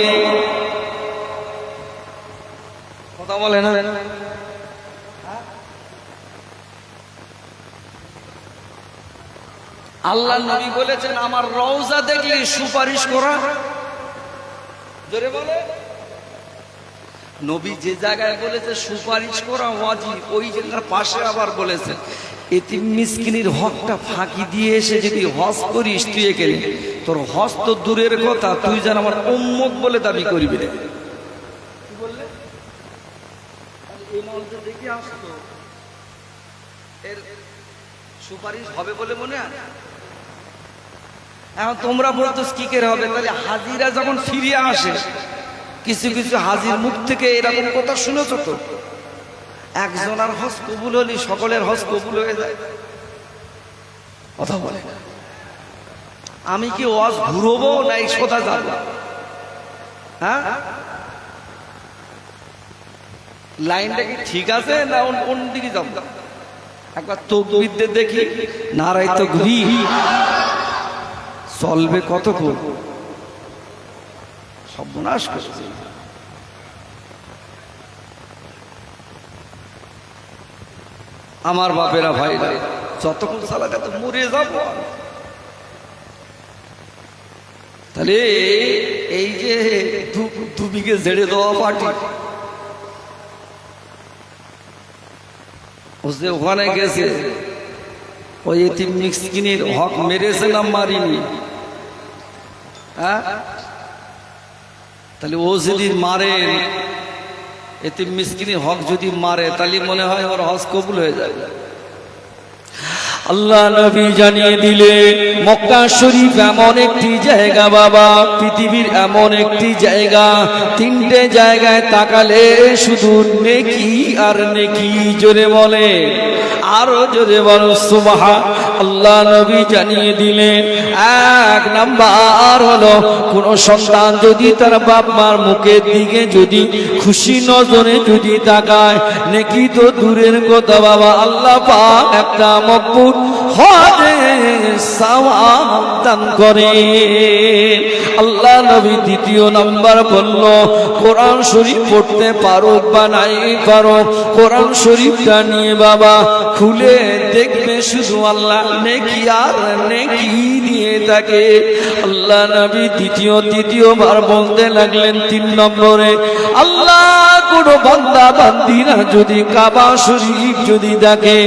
কথা বলে না? আল্লাহ নবী বলেছেন আমার রওজা দেখলে সুপারিশ করা। জোরে বলে। নবী যে জায়গায় বলেছে সুপারিশ করা ওয়াজিব, ওই জায়গার পাশে আবার বলেছে এতিম মিসকিনের হকটা ফাঁকি দিয়ে এসে যদি হজ করিস তুই এখানে, তোর হজ তো দূরের কথা, তুই যেন আমার উম্মত বলে দাবি করবি রে। কি বললে? এই মালটা দেখে আসতো, এর সুপারিশ হবে বলে মনে হয়? এখন তোমরা বলতো কি করে হবে? তাহলে হাজিরা যখন ফিরে আসে, কিছু কিছু হাজির মুখ থেকে এরকম কথা শুনেছ তো, একজনের হজ কবুল হলে সকলের হজ কবুল হয়ে যায়। কথা বলে আমি কি ওয়াজ ঘুরবো না এই সোজা যাব? হ্যাঁ, লাইনটা কি ঠিক আছে না কোন দিকে যাব? একবার তাকবীর দেখি, নারায়ে তাকবীর চলবে কতক্ষণ? সর্বনাশ করছে। আমার বাপেরা, ভাইরা, যতক্ষণ চালাতে তো মরে যাব। তাহলে এই যে 2 বিঘে ঝেড়ে দেওয়া পার্টি, ওখানে গেছে, ওই এতিম মিসকিনের হক মেরেছে না মারিনি? হ্যাঁ, তাহলে ও যদি মারে, এতিম মিসকিনের হক যদি মারে, তাহলে মনে হয় ওর হজ কবুল হয়ে যাবে। আল্লাহ নবী জানিয়ে দিলেন মক্কা শরীফ এমন একটি জায়গা বাবা, পৃথিবীর এমন একটি জায়গা, 3টে জায়গায় তাকালে শুধু নেকি আর নেকি। জোরে বলে, আরো জোরে বলো সুবহান। আল্লাহ নবী জানিয়ে দিলেন 1 নাম্বার হলো কোন সন্তান যদি তার বাপ মার মুখের দিকে যদি খুশি নজরে যদি তাকায়, নেকি তো দূরের কথা বাবা, আল্লাহ পাক একটা মকবুল হজের সওয়াব দান করে। আল্লাহ নবী 2 নাম্বার বলল কোরআন শরীফ পড়তে পারো বা নাই পারো, কোরআন শরীফটা নিয়ে বাবা খুলে দেখবে শুধু আল্লাহ নেকি আর নেকি দিয়ে থাকে। আল্লাহ নবী দ্বিতীয়বার বলতে লাগলেন 3 নম্বরে, আল্লাহ কোন বান্দা বান্দিরা যদি কাবা শরীফ যদি দেখে,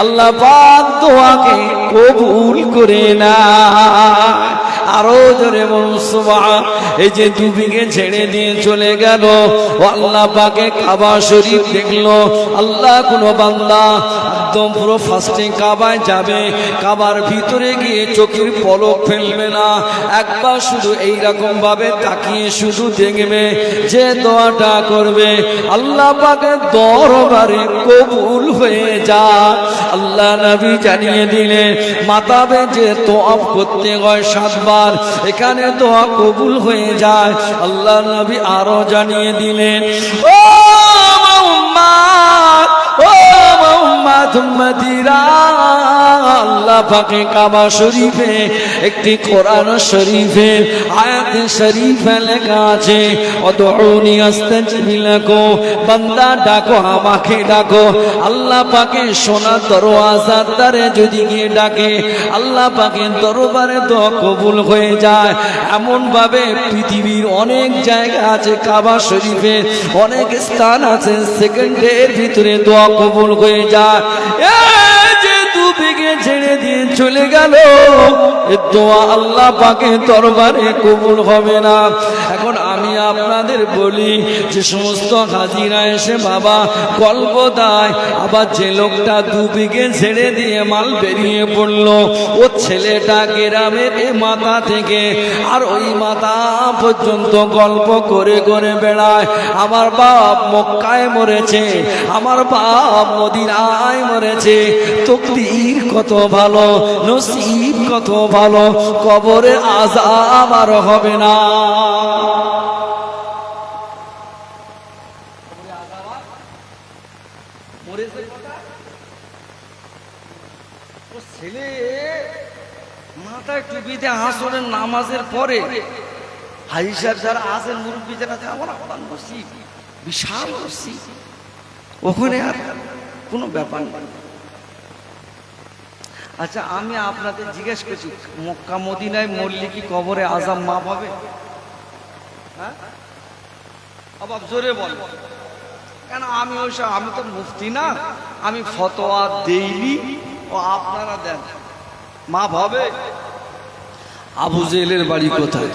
আল্লাহ পাক দোয়াকে কবুল করে না। আরো জোরে বলুন সুবহান। এই যে 2 বিঘে ছেড়ে দিয়ে চলে গেল, আল্লাহ পাকে কাবা শরীফ দেখলো। আল্লাহ কোন বান্দা একদম পুরো ফার্স্টে কাবায় যাবে, কাবার ভিতরে গিয়ে চোখের পলক ফেলবে না, একবার শুধু এইরকম ভাবে তাকিয়ে শুধু দেখবে, যে দোয়াটা করবে আল্লাহ পাকের দরবারে কবুল হয়ে যায়। আল্লাহ নবী জানিয়ে দিলেন মাথা বেঁধে তওয়াফ করতে হয় 7 বার, এখানে দোয়া কবুল হয়ে যায়। আল্লাহ নবী আরো জানিয়ে দিলেন ও মুহাম্মদ, ও মুহাম্মদ উম্মতিরা, আল্লাহ পাকে কাবা শরীফে একটি কোরআন শরীফের আয়াতে শরীফে লেখা আছে উদউনি আস্তাজিব লাকুম, বান্দা ডাকো আমাকে ডাকো। আল্লাহ পাকে সোনার দরওয়াজার দ্বারে যদি গিয়ে ডাকে, আল্লাহ পাকের দরবারে দোয়া কবুল হয়ে যায়। এমন ভাবে পৃথিবীর অনেক জায়গা আছে, কাবা শরীফে অনেক স্থান আছে, সেকেন্ডের ভিতরে দোয়া কবুল হয়ে যায়। এই যে 2 বিঘে ছেড়ে দিয়ে চলে গেল, এ দোয়া আল্লাহ পাকের দরবারে কবুল হবে না। এখন আমি আপনাদের বলি, যে সমস্ত হাজিরা এসে বাবা গল্প দেয়, আবার যে লোকটা 2 বিঘে ছেড়ে দিয়ে মাল বেরিয়ে পড়লো, ও ছেলেটা গ্রামের এ মাথা থেকে আর ওই মাথা পর্যন্ত গল্প করে করে বেড়ায়, আমার বাপ মক্কায় মরেছে, আমার বাপ মদিনায় মরেছে, তকদীর কত ভালো, নসিব কত ভালো, কবরে আযাব আর হবে না। ছেলে মাথায় টুপিতে আসরের নামাজের পরে হাজি সাহেব যারা আছেন, মুরব্বী যারা আছেন, আমার নসিব বিশাল নসিব, ওখানে আর কোনো ব্যাপার নেই। আচ্ছা, আমি আপনাদের জিজ্ঞেস করছি, মক্কা মদিনায় মরলে কি কবরে আযাব মাফ হবে? হ্যাঁ, আবার জোরে বল। কেন আমি ওইসব, আমি তো মুফতি না, আমি ফতোয়া দেইনি, ও আপনারা দেন, মাফ হবে? আবু জেহেলের বাড়ি কোথায়?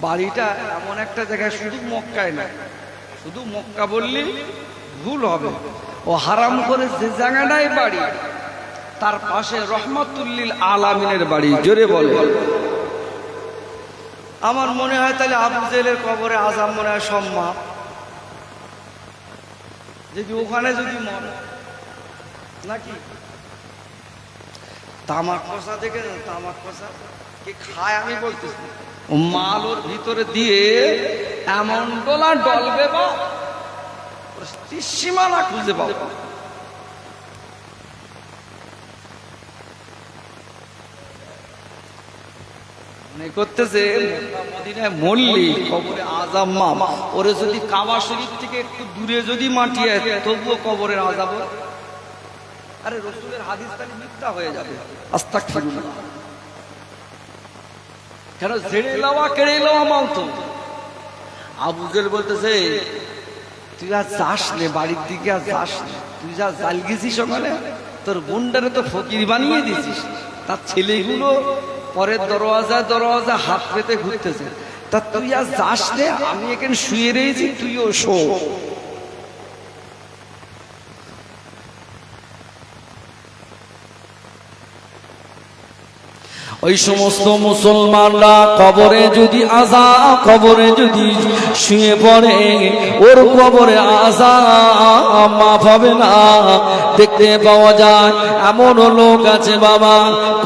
বাড়িটা এমন একটা জায়গায়, শুধু মক্কায় না, শুধু মক্কা বললে ভুল হবে, ও হারাম করে যে জায়গাটাই বাড়ি, তার পাশে রহমাতুল্লিল আলামিনের বাড়ি। জোরে বলে। আমার মনে হয় তাহলে আবু জেহেলের কবরে আযাব মনে হয় সম্ভব, যদি ওখানে যদি মরে নাকি। তামাক কষা দেখে, তামাক কষা কি খায় আমি বলতেছি, মাল ওর ভিতরে দিয়ে এমন ডোলা ডলবে বা সীমানা খুঁজে পাবো। মনে করতেছে মদিনায় মরলি কবরে আযাব মাফ, ওরে যদি কাবা শরীফ থেকে একটু দূরে যদি মাটিয়ে তবুও কবরের আযাব। আরে রাসূলের হাদিস তাহলে মিথ্যা হয়ে যাবে। আস্তাগফিরুল্লাহ। কেন ছেড়ে লাওয়া কেড়ে লাওয়া মালতো। আবু জেহেল বলতেছে, তুই আর যাস নে বাড়ির দিকে, আর যাস নে, তুই যা জাল গেছিস ওখানে, তোর বোনটারে তো ফকির বানিয়ে দিছিস, তার ছেলেগুলো পরের দরওয়াজা দরওয়াজা হাত পেতে ঘুরতেছে, তা তুই আর যাস নে, আমি এখানে শুয়ে রয়েছি, তুইও শো। ওই সমস্ত মুসলমানরা কবরে যদি আযাব, কবরে যদি শুয়ে পড়ে, ওর কবরে আযাব মাফ হবে না। দেখতে পাওয়া যায় এমন লোক আছে বাবা,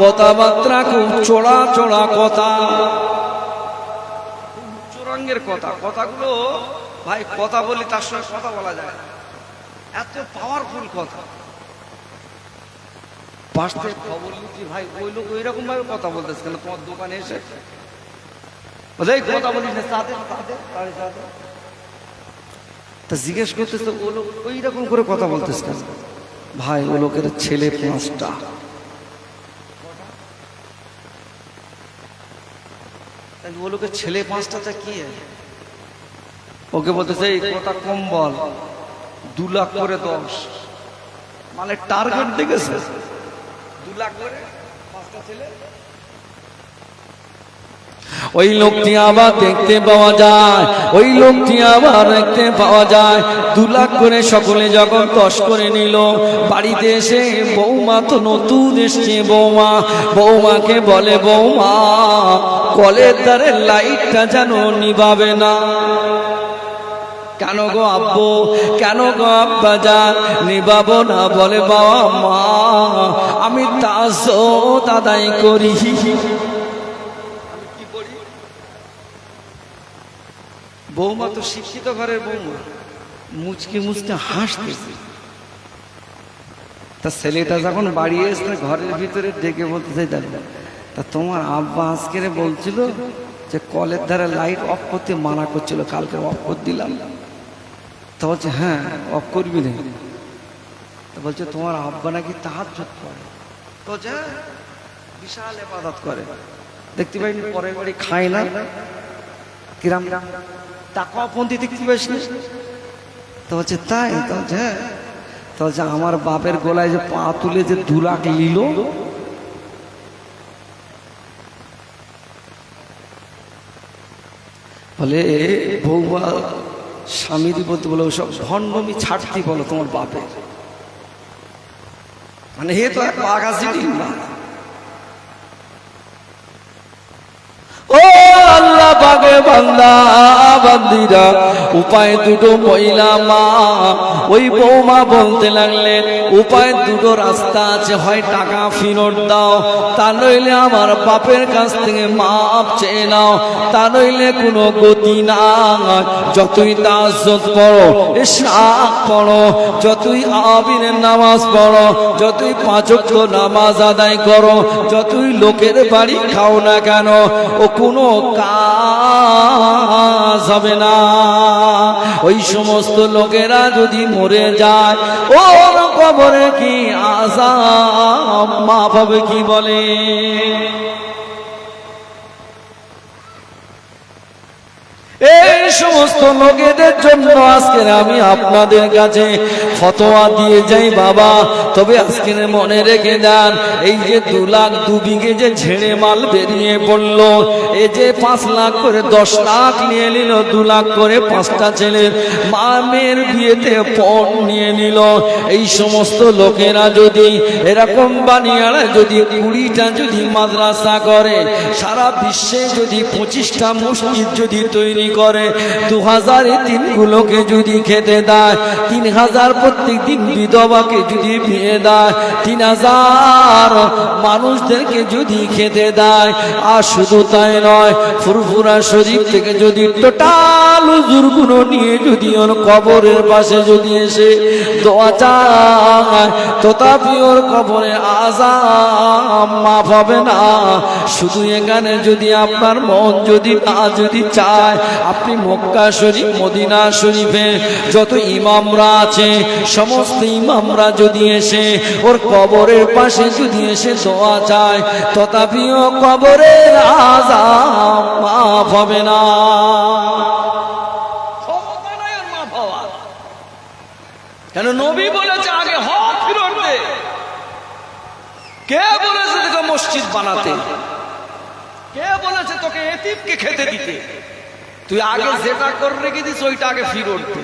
কথাবার্তা খুব চড়া চড়া কথা, চোরাঙ্গের কথা, কথাগুলো ভাই কথা বলি তার সঙ্গে কথা বলা যায়, এত পাওয়ারফুল কথা। পাশ থেকে খবর নিচ্ছি, ভাই ওই লোক ওই রকম ভাবে কথা বলতেছে কেন তোমার দোকানে এসে, কথা বলিস না, তা জিজ্ঞেস করতেছে ও লোক ওই রকম করে কথা বলতেছে কেন? ভাই ও লোকের ছেলে 5টা, ও লোকের ছেলে 5টা কি? ওকে বলতেছে এই কথা কম বল, 2 লাখ করে 10, মানে টার্গেট দেখেছে 2 লাখ করে 5টা ছেলে। ওই লোকটি আবার দেখতে পাওয়া যায়, ওই লোকটি আবার দেখতে পাওয়া যায় 2 লাখ করে সকলে যখন 10 করে নিল, বাড়িতে এসে বৌমা তো নতুন এসছে, বৌমাকে বলে, বৌমা কলের ধারে লাইটটা যেন নিভাবে না। কেন গো আব্বু, কেন গো আব্বা যান নিভাবো না? বলে বাবা মা আমি তাসত আদায় করি। বৌমা তো শিক্ষিত ঘরের বৌমা, মুচকে মুচকে হাসতেছে। তা ছেলেটা যখন বাড়ি এসে ঘরের ভিতরে ডেকে বলতে চাই, তা তোমার আব্বা আজকে বলছিল যে কলের ধারে লাইট অফ করতে মানা করছিল, কালকে অফ করে দিলাম। তা বলছে হ্যাঁ অফ করবি না। তা বলছে তোমার আব্বা নাকি তাহাজ্জুদ করে, তো যা বিশাল ইবাদত করে, দেখতে পাইনি পরের বাড়ি খায় না, কিরাম তাকওয়াপন্থী দেখতে পাইস না, তো বলছে তাই? তো বলছে হ্যাঁ। তো বলছে আমার বাপের গলায় যে পা তুলে যে 2 লাখ নিল, বলে বৌমা স্বামীদি বলতে বলে ওসব ভণ্ডমি ছাড়তে বলো তোমার বাপে, মানে হে তো এক আকাশি না। ও আল্লাহ পাকে বান্দা বান্দিরা, উপায় দুটো মহিলা মা ওই বৌমা বলতে লাগলেন উপায় দুটো রাস্তা আছে, হয় টাকা ফেরত দাও, তা নইলে আমার বাপের কাছ থেকে মাপ চেয়ে নাও, তা নইলে কোনো গতি নাই। যতই তাহাজ্জুদ পড়ো, ইশরাক পড়ো, যতই আবিরের নামাজ পড়ো, যতই 5 ওয়াক্ত নামাজ আদায় করো, যতই লোকের বাড়ি খাও না কেন, ও কোনো কাজ হবে না। ওই সমস্ত লোকেরা যদি মরে যায়, ওর কবরে কি আযাব মাফ হবে কি বলে? এই সমস্ত লোকেদের জন্য আজকে আমি আপনাদের কাছে ফতোয়া দিয়ে যাই বাবা। তবে আজকে মনে রেখে যান, এই যে 2 লাখ 2 বিঘে যে ঝেড়ে মাল বেরিয়ে পড়লো, এই যে 5 লাখ করে 10 লাখ নিয়ে নিল, 2 লাখ করে 5টা ছেলের মা মেয়ের বিয়েতে পণ নিয়ে নিল। এই সমস্ত লোকেরা যদি এরকম বানিয়ারা যদি 20টা যদি মাদ্রাসা করে, সারা বিশ্বে যদি 25টা মসজিদ যদি তৈরি করে, 2000 এতিমগুলোকে যদি খেতে দেয়, 3000 প্রত্যেক দিন বিধবাকে যদি বিয়ে দেয়, 3000 মানুষদেরকে যদি খেতে দেয়, আর শুধু তাই নয়, ফুরফুরা শরীফ থেকে যদি টোটাল হুজুরগুলো নিয়ে যদি ওর কবরের পাশে যদি এসে দোয়া চায়, তথাপি ওর কবরে আযাব মাফ হবে না। শুধু এখানে যদি আপনার মন যদি না যদি চায়, আপনি মক্কা শরীফ মদিনা শরীফে যত ইমামরা আছে, সমস্ত ইমামরা যদি এসে ওর কবরের পাশে যদি এসে দোয়া চায়, তথাপিও কবরের আযাব মাফ হবে না। কেন নবী বলেছে আগে হক ফিরত দে। কে বলেছে তোকে মসজিদ বানাতে? কে বলেছে তোকে এতিমকে খেতে দিতে? তুই আগে যেটা করে রেখে দিস ওইটা আগে ফিরত দে।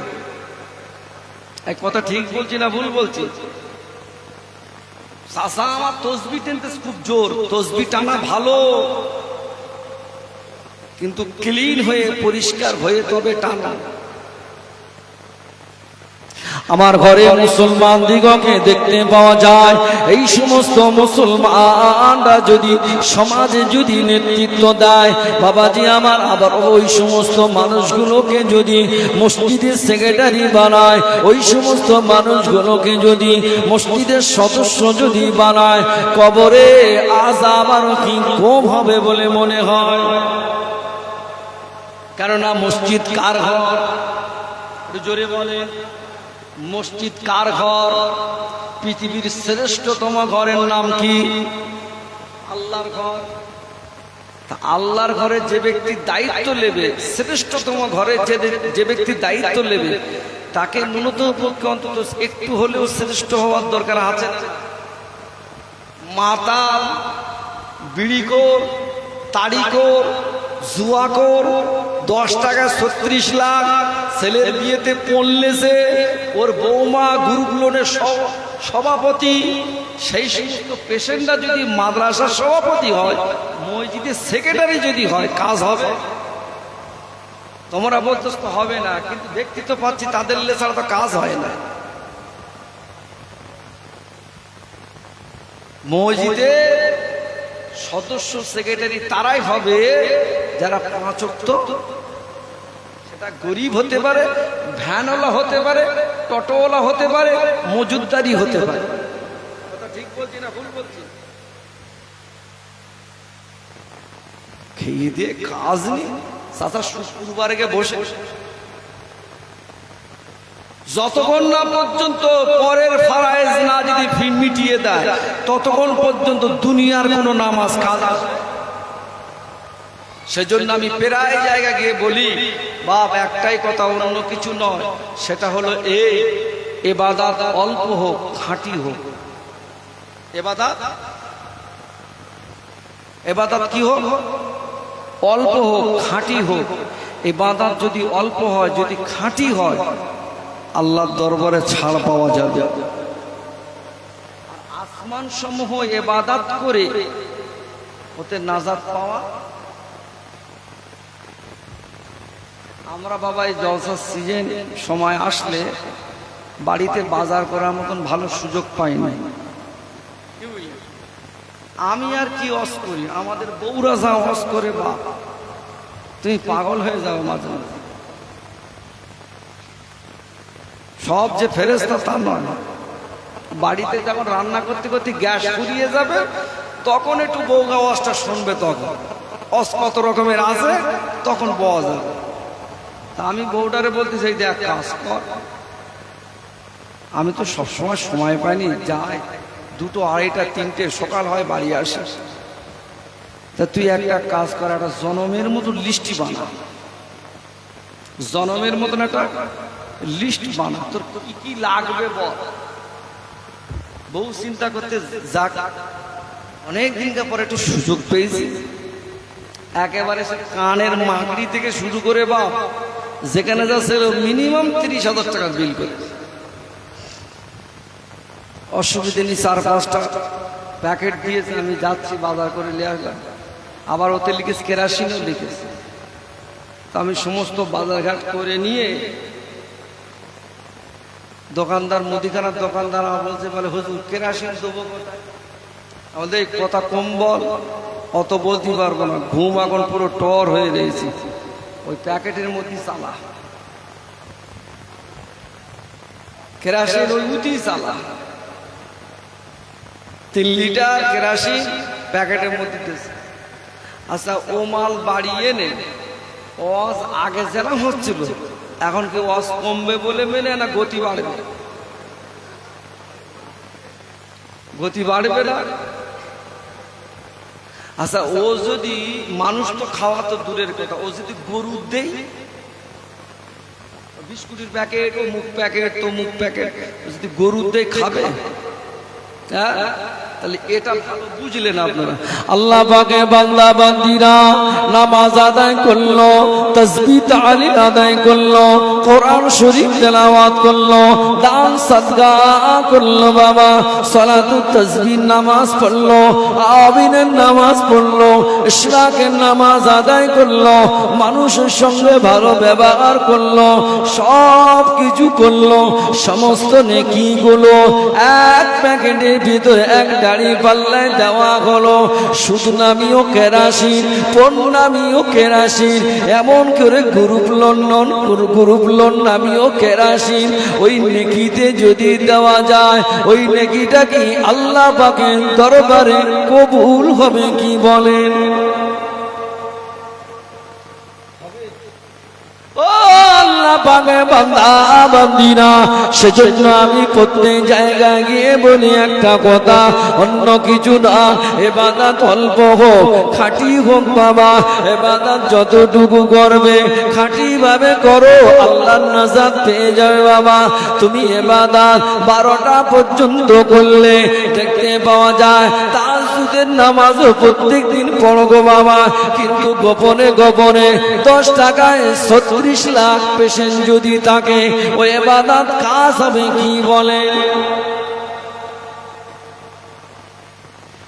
এক কথা ঠিক বলছি না ভুল বলছি? চাচা আমার তসবি টেনতে খুব জোর, তসবি টানা ভালো, কিন্তু ক্লিন হয়ে পরিষ্কার হয়ে তবে টানা। আমার ঘরে মুসলমান দিগকে দেখতে পাওয়া যায়, এই সমস্ত মুসলমানরা যদি সমাজে যদি নেতৃত্ব দেয় বাবাজি আমার, আবার ওই সমস্ত মানুষগুলোকে যদি মসজিদের সেক্রেটারি বানায়, ওই সমস্ত মানুষগুলোকে যদি মসজিদের সদস্য যদি বানায়, কবরে আযাব আরো কি কম হবে বলে মনে হয়? কেননা মসজিদ কার ঘর? জোরে বলে, মসজিদ কার ঘর? পৃথিবীর শ্রেষ্ঠতম ঘরের নাম কি? আল্লাহর ঘর। আল্লাহর ঘরে যে ব্যক্তি দায়িত্ব নেবে, শ্রেষ্ঠতম ঘরে যে ব্যক্তি দায়িত্ব নেবে, তাকে ন্যূনতম পক্ষে অন্তত একটু হলেও শ্রেষ্ঠ হওয়ার দরকার আছে। মাতাল, বিড়িখোর, তাড়িখোর, জুয়াখোর, 10 টাকায় 36 লাখ, ছেলের বিয়েতে পড়লেছে, ওর বৌমা গ্রুপ লোনের সভাপতি, সেই সমস্ত পেশেন্টরা যদি মাদ্রাসার সভাপতি হয়, মসজিদের সেক্রেটারি যদি হয়, কাজ হবে? তোমরা বলতো তো হবে না, কিন্তু দেখতে তো পাচ্ছি তাদের ছাড়া তো কাজ হয় না। মসজিদে সদস্য সেক্রেটারি তারাই হবে যারা 5 ওয়াক্ত, সেটা গরিব হতে পারে, ভ্যানওয়ালা হতে পারে, টোটোওয়ালা হতে পারে, মজুদদারি হতে পারে। কথা ঠিক বলছি না ভুল বলছি? খেয়ে দিয়ে কাজ নেই, চাচা শুক্রবারে গিয়ে বসে, যতক্ষণ না পর্যন্ত পরের ফারায়েজ না যদি ফি মিটিয়ে দেয়, ততক্ষণ পর্যন্ত দুনিয়ার কোনো নামাজ কাজ আসে। সেজন্য আমি প্রায় জায়গা গিয়ে বলি, বাপ একটাই কথা, অন্য কিছু নয়, সেটা হলো এই ইবাদত অল্প হোক খাঁটি হোক। ইবাদত কি হোক? অল্প হোক খাঁটি হোক। ইবাদত যদি অল্প হয়, যদি খাঁটি হয়, আল্লাহর দরবারে ছাড় পাওয়া যাবে। আসমান সমূহ ইবাদত করে ওতে নাজাত পাওয়া। আমরা বাবা এই জলসার সিজন সময় আসলে বাড়িতে বাজার করার মতন ভালো সুযোগ পাই না। আমি আর কি ওয়াজ করি, আমাদের বউরা যা ওয়াজ করে, বাপ তুমি পাগল হয়ে যাও মাঝে মাঝে। সব যে ফেরেশতা তা নয়। বাড়িতে যখন রান্না করতে করতে গ্যাস ফুরিয়ে যাবে, তখন একটু বউগা ওয়াজটা শুনবে, তখন ওয়াজ কত রকমের আছে, তখন পাওয়া যাবে। তা আমি বউটারে বলতে চাই, দেখ কাজ কর। আমি তো সবসময় সময় পাইনি, যাই 2টো 2:30টা 3টে সকাল হয় বাড়ি আসে। তা তুই একটা কাজ কর, একটা জনমের মতো লিস্টি বানা, জনমের মতন একটা লিস্ট বানা, তোর কি কি লাগবে বল। বউ চিন্তা করতে যাক, অনেক দিনকার পরে একটু সুযোগ পেয়েছি। একেবারে কানের মাগড়ি থেকে শুরু করে বাপ যেখানে যাচ্ছে মিনিমাম 30,000 টাকা বিল করে। অসুবিধে নেই, 4-5টা প্যাকেট দিয়েছে, আমি যাচ্ছি বাজার করে নিয়ে আসলাম। আবার ওতে লিখেছে কেরাসিনও লিখেছে। তা আমি সমস্ত বাজারঘাট করে নিয়ে দোকানদার, মুদিখানার দোকানদার আমার বলছে, বলে হুজুর কেরাসিন দেবো কোথায়? আমাদের কথা কম বল, অত বলতে পারবো না, ঘুম এখন পুরো টর হয়ে রয়েছে। ওই প্যাকেটের মধ্যে চালা কেরাসিন, ওই উঠি চালা 3 লিটার কেরাসিন প্যাকেটের মধ্যে দিয়েছে। আচ্ছা, ও মাল বাড়ি এনে ওয়াজ আগে যেরকম হচ্ছিল, এখন কি ওয়াজ কমবে বলে মেনে না গতি বাড়বে? গতি বাড়বে না। আচ্ছা, ও যদি মানুষ তো খাওয়া তো দূরের কথা, ও যদি গরু দেই, বিস্কুটের প্যাকেট, ও মুখ প্যাকেট, তো মুখ প্যাকেট, যদি গরু দেই খাবে? হ্যাঁ, তাহলে এটা ভালো বুঝলেন আপনারা। আল্লাহ পাকে বান্দা বান্দিরা নামাজ আদায় করলো, তাসবিহ তাহলিল আদায় করলো, কোরআন শরীফ তেলাওয়াত করলো, দান সাদকা করলো, বাবা সালাতুত তাসবিহ নামাজ পড়লো, আমিনের নামাজ পড়লো, ইশরাকের নামাজ আদায় করলো, মানুষের সঙ্গে ভালো ব্যবহার করলো, সব কিছু করলো। সমস্ত নেকিগুলো এক প্যাকেটের ভিতরে এক দাড়ি পাল্লায় দেওয়া হলো। সুদ নামীয় কেরাসিন, পণ নামীয় কেরাসিন, এমন করে গ্রুপ লোন নামীয় কেরাসিন, ওই নেকিতে যদি দেওয়া যায়, ওই নেকিটা কি আল্লাহ পাকের দরবারে কবুল হবে কি বলেন? ও আল্লাহ পাকে বান্দা বান্দিরা, সেজন্য আমি প্রত্যেক জায়গায় গিয়ে বলি একটা কথা, অন্য কিছু না, ইবাদত অল্প হোক খাঁটি হোক বাবা। ইবাদত যতটুকু করবে খাঁটি ভাবে করো, আল্লাহর নাজাত পেয়ে যাবে বাবা। তুমি ইবাদত 12টা পর্যন্ত করলে দেখতে পাওয়া যায় তাহাজ্জুদের নামাজও প্রত্যেক দিন পড়ো গো বাবা, কিন্তু গোপনে গোপনে 10 টাকায় 36 লাখ পেশেন্ট যদি থাকে, ওই ইবাদত কাজ হবে কি বলে?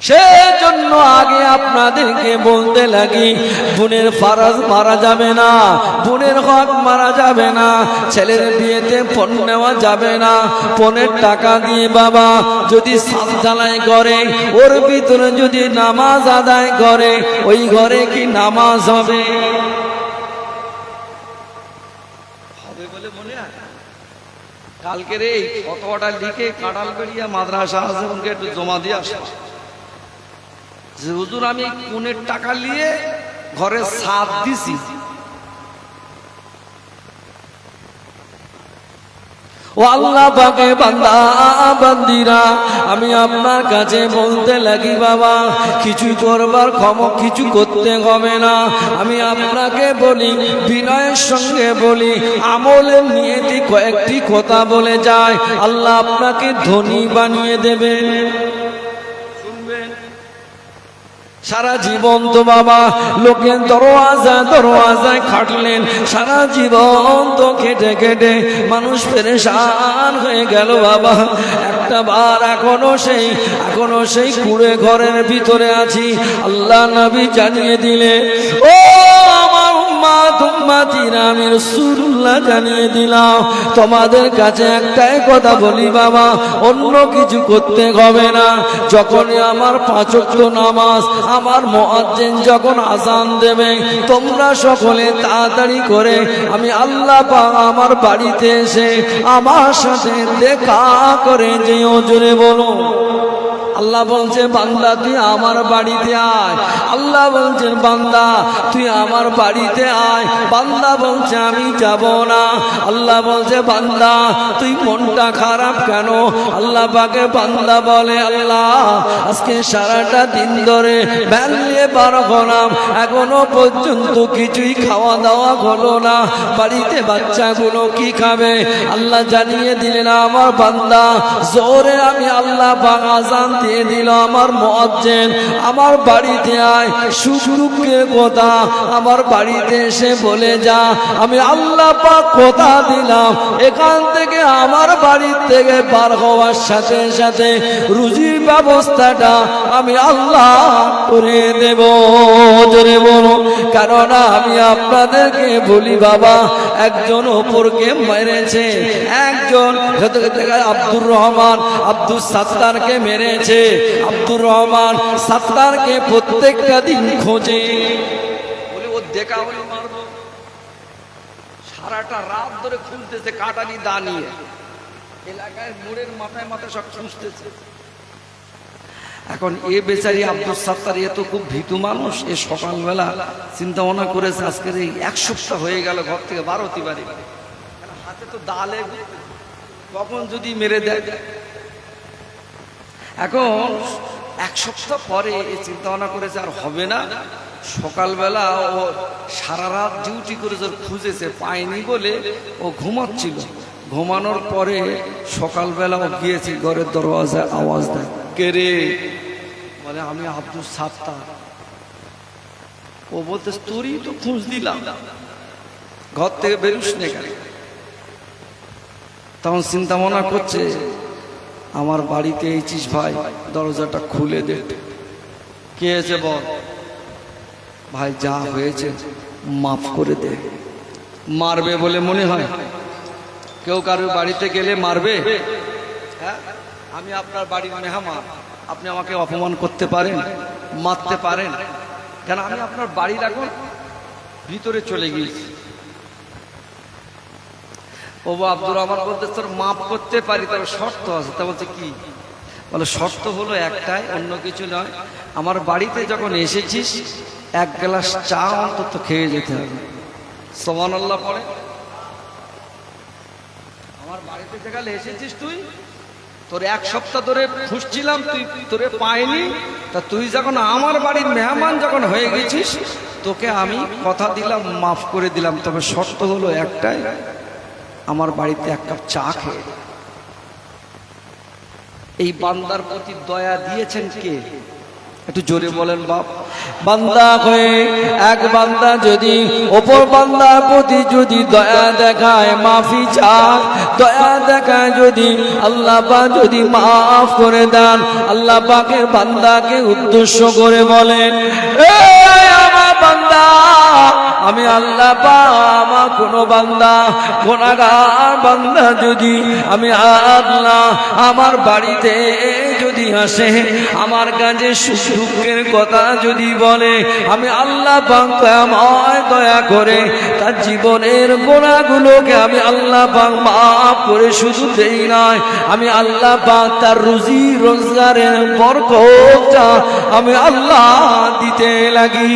সেজন্য আগে আপনাদেরকে বলতে লাগি, বোনের ফারাজ মারা যাবে না, বোনের হক মারা যাবে না, ছেলের বিয়েতে ফোন নেওয়া যাবে না। ফোনের টাকা দিয়ে বাবা যদি সাল জ্বালাই করে, ওর ভিতরে যদি নামাজ আদায় করে, ওই ঘরে কি নামাজ হবে? বলে মনে হয় কালকের এই ফতোয়াটা লিখে কাঁঠালবেড়িয়া মাদ্রাসা আজমকে একটু জমা দিয়ে আসা, যে হুজুর আমি কোনের টাকা নিয়ে ঘরে ছাদ দিছি, ও আল্লাহ পাকের বান্দা বান্দিরা, আমি আপনার কাছে বলতে লাগি বাবা, কিছু করবার কিছু করতে হবে না। আমি আপনাকে বলি, বিনয়ের সঙ্গে বলি, আমলের নিয়তি কয়েকটি কথা বলে যায়, আল্লাহ আপনাকে ধনী বানিয়ে দেবেন। সারা জীবন তো বাবা লোকের দরওয়াজায় খাটলেন, সারা জীবন তো খেটে খেটে মানুষ পেরেশান হয়ে গেল বাবা। একটা বার এখনো সেই কুড়ে ঘরের ভিতরে আছি। আল্লাহ নবী জানিয়ে দিলে, ও আমার উম্মাতিরা, আমি রাসূলুল্লাহ জানিয়ে দিলাম, তোমাদের কাছে একটাই কথা বলি বাবা, অন্য কিছু করতে হবে না। যখনই আমার 5 ওয়াক্ত নামাজ, আমার মুয়াজ্জিন যখন আযান দেবে, তোমরা সকলে তাড়াতাড়ি করে আমি আল্লাহ পাক আমার বাড়িতে এসে আমার সাথে দেখা করে যেও। জোরে বলো। আল্লাহ বলছে বান্দা তুই আমার বাড়িতে আয়। আল্লাহ বলছেন বান্দা তুই আমার বাড়িতে আয়। বান্দা বলছে আমি যাব না। আল্লাহ বলছে বান্দা তুই মনটা খারাপ কেন? আল্লাহ পাকে বান্দা বলে আল্লাহ আজকে সারাটা দিন ধরে ভ্যান নিয়ে বার হলাম, এখনো পর্যন্ত কিছুই খাওয়া দাওয়া হলো না, বাড়িতে বাচ্চাগুলো কি খাবে? আল্লাহ জানিয়ে দিলেন আমার বান্দা জোরে আমি আল্লাহ পাক আযান দিয়ে দিল, আমার মুয়াজ্জিন আমার বাড়িতে আয়, সুখ দুঃখের কথা আমার বাড়িতে এসে বলে যা। আমি আল্লাহ পাক কথা দিলাম এখান থেকে আমার বাড়ি থেকে বার হওয়ার সাথে সাথে রুজির ব্যবস্থাটা আমি আল্লাহ করে দেব। জোরে বলো। কারণ আমি আপনাদেরকে বলি বাবা, একজন অপরকে মেরেছে, একজন আব্দুর রহমান আব্দুল সাত্তারকে মেরেছে। আব্দুর রহমান সাত্তারকে প্রত্যেকটা দিন খোঁজে, বলে ও দেখা হলে মারবো। সারাটা রাত ধরে খুঁজতেছে কাটারি দা নিয়ে, এলাকায় মোড়ের মাথায় মাথায় সব খুঁজতেছে। এখন এ বেচারি আব্দুল সাত্তার এ তো খুব ভীতু মানুষ, এ সকালবেলা চিন্তা ভাবনা করেছে আজকের এই 1 সপ্তাহ হয়ে গেল ঘর থেকে বার হতে পারি, হাতে তো দালে কখন যদি মেরে দেয়। এখন 1 সপ্তাহ পরে এ চিন্তা ভাবনা করেছে আর হবে না। সকালবেলা ও সারা রাত ডিউটি করে যখন খুঁজেছে পায়নি বলে ও ঘুমাচ্ছিল। ঘুমানোর পরে সকালবেলা ও গিয়েছে, ঘরের দরওয়াজায় আওয়াজ দেয়, কে রে? বলে আমি আব্দুল সাত্তার। ও বলতে তোরই তো খোঁজ দিলাম, ঘর থেকে বেরুস নে কেন? তখন চিন্তা ভাবনা করছে আমার বাড়িতে এইছিস ভাই, দরজাটা খুলে দে। কে হয়েছে বল? ভাই যা হয়েছে মাফ করে দে। মারবে বলে মনে হয়? কেউ কারোর বাড়িতে গেলে মারবে? হ্যাঁ, আমি আপনার বাড়ির মেহমান, আপনি আমাকে অপমান করতে পারেন, মারতে পারেন কেন? আমি আপনার বাড়ির এখন ভিতরে চলে গিয়েছি। ও আব্দুর রহমান বলতে তোর মাফ করতে পারি, তবে শর্ত আছে। তা বলছে কি? বলে শর্ত হলো একটাই, অন্য কিছু নয়, আমার বাড়িতে যখন এসেছিস 1 গ্লাস চা অন্তত খেয়ে যেতে হবে। সুবহানাল্লাহ পড়ে। আমার বাড়িতে যেখানে এসেছিস তুই, তোর 1 সপ্তাহ ধরে খুঁজছিলাম, তুই তোরে পাইনি, তা তুই যখন আমার বাড়ির মেহমান যখন হয়ে গেছিস, তোকে আমি কথা দিলাম মাফ করে দিলাম, তবে শর্ত হলো একটাই, আমার বাড়িতে 1 কাপ চা খেয়ে। এই বান্দার প্রতি দয়া দিয়েছেন কে? একটু জোরে বলেন বাপ। বান্দা হয়ে এক বান্দা যদি অপর বান্দার প্রতি যদি দয়া দেখায়, মাফি চায়, দয়া দেখায়, যদি আল্লাহ পাক যদি মাফ করে দেন, আল্লাহ পাকের বান্দাকে উদ্দেশ্য করে বলেন, আমার বান্দা, আমি আল্লাহ পাক আমার কোনো বান্দা গুনাহগার বান্দা যদি আমি আল্লাহ আমার বাড়িতে যদি আসে, আমার কাছে সুখ দুঃখের কথা যদি বলে, আমি আল্লাহ পাক দয়া করে তার জীবনের গোনাগুলোকে আমি আল্লাহ পাক মাফ করে শুধু দেই নাই, আমি আল্লাহ পাক তার রুজি রোজগারের বরকতটা আমি আল্লাহ দিতে লাগি।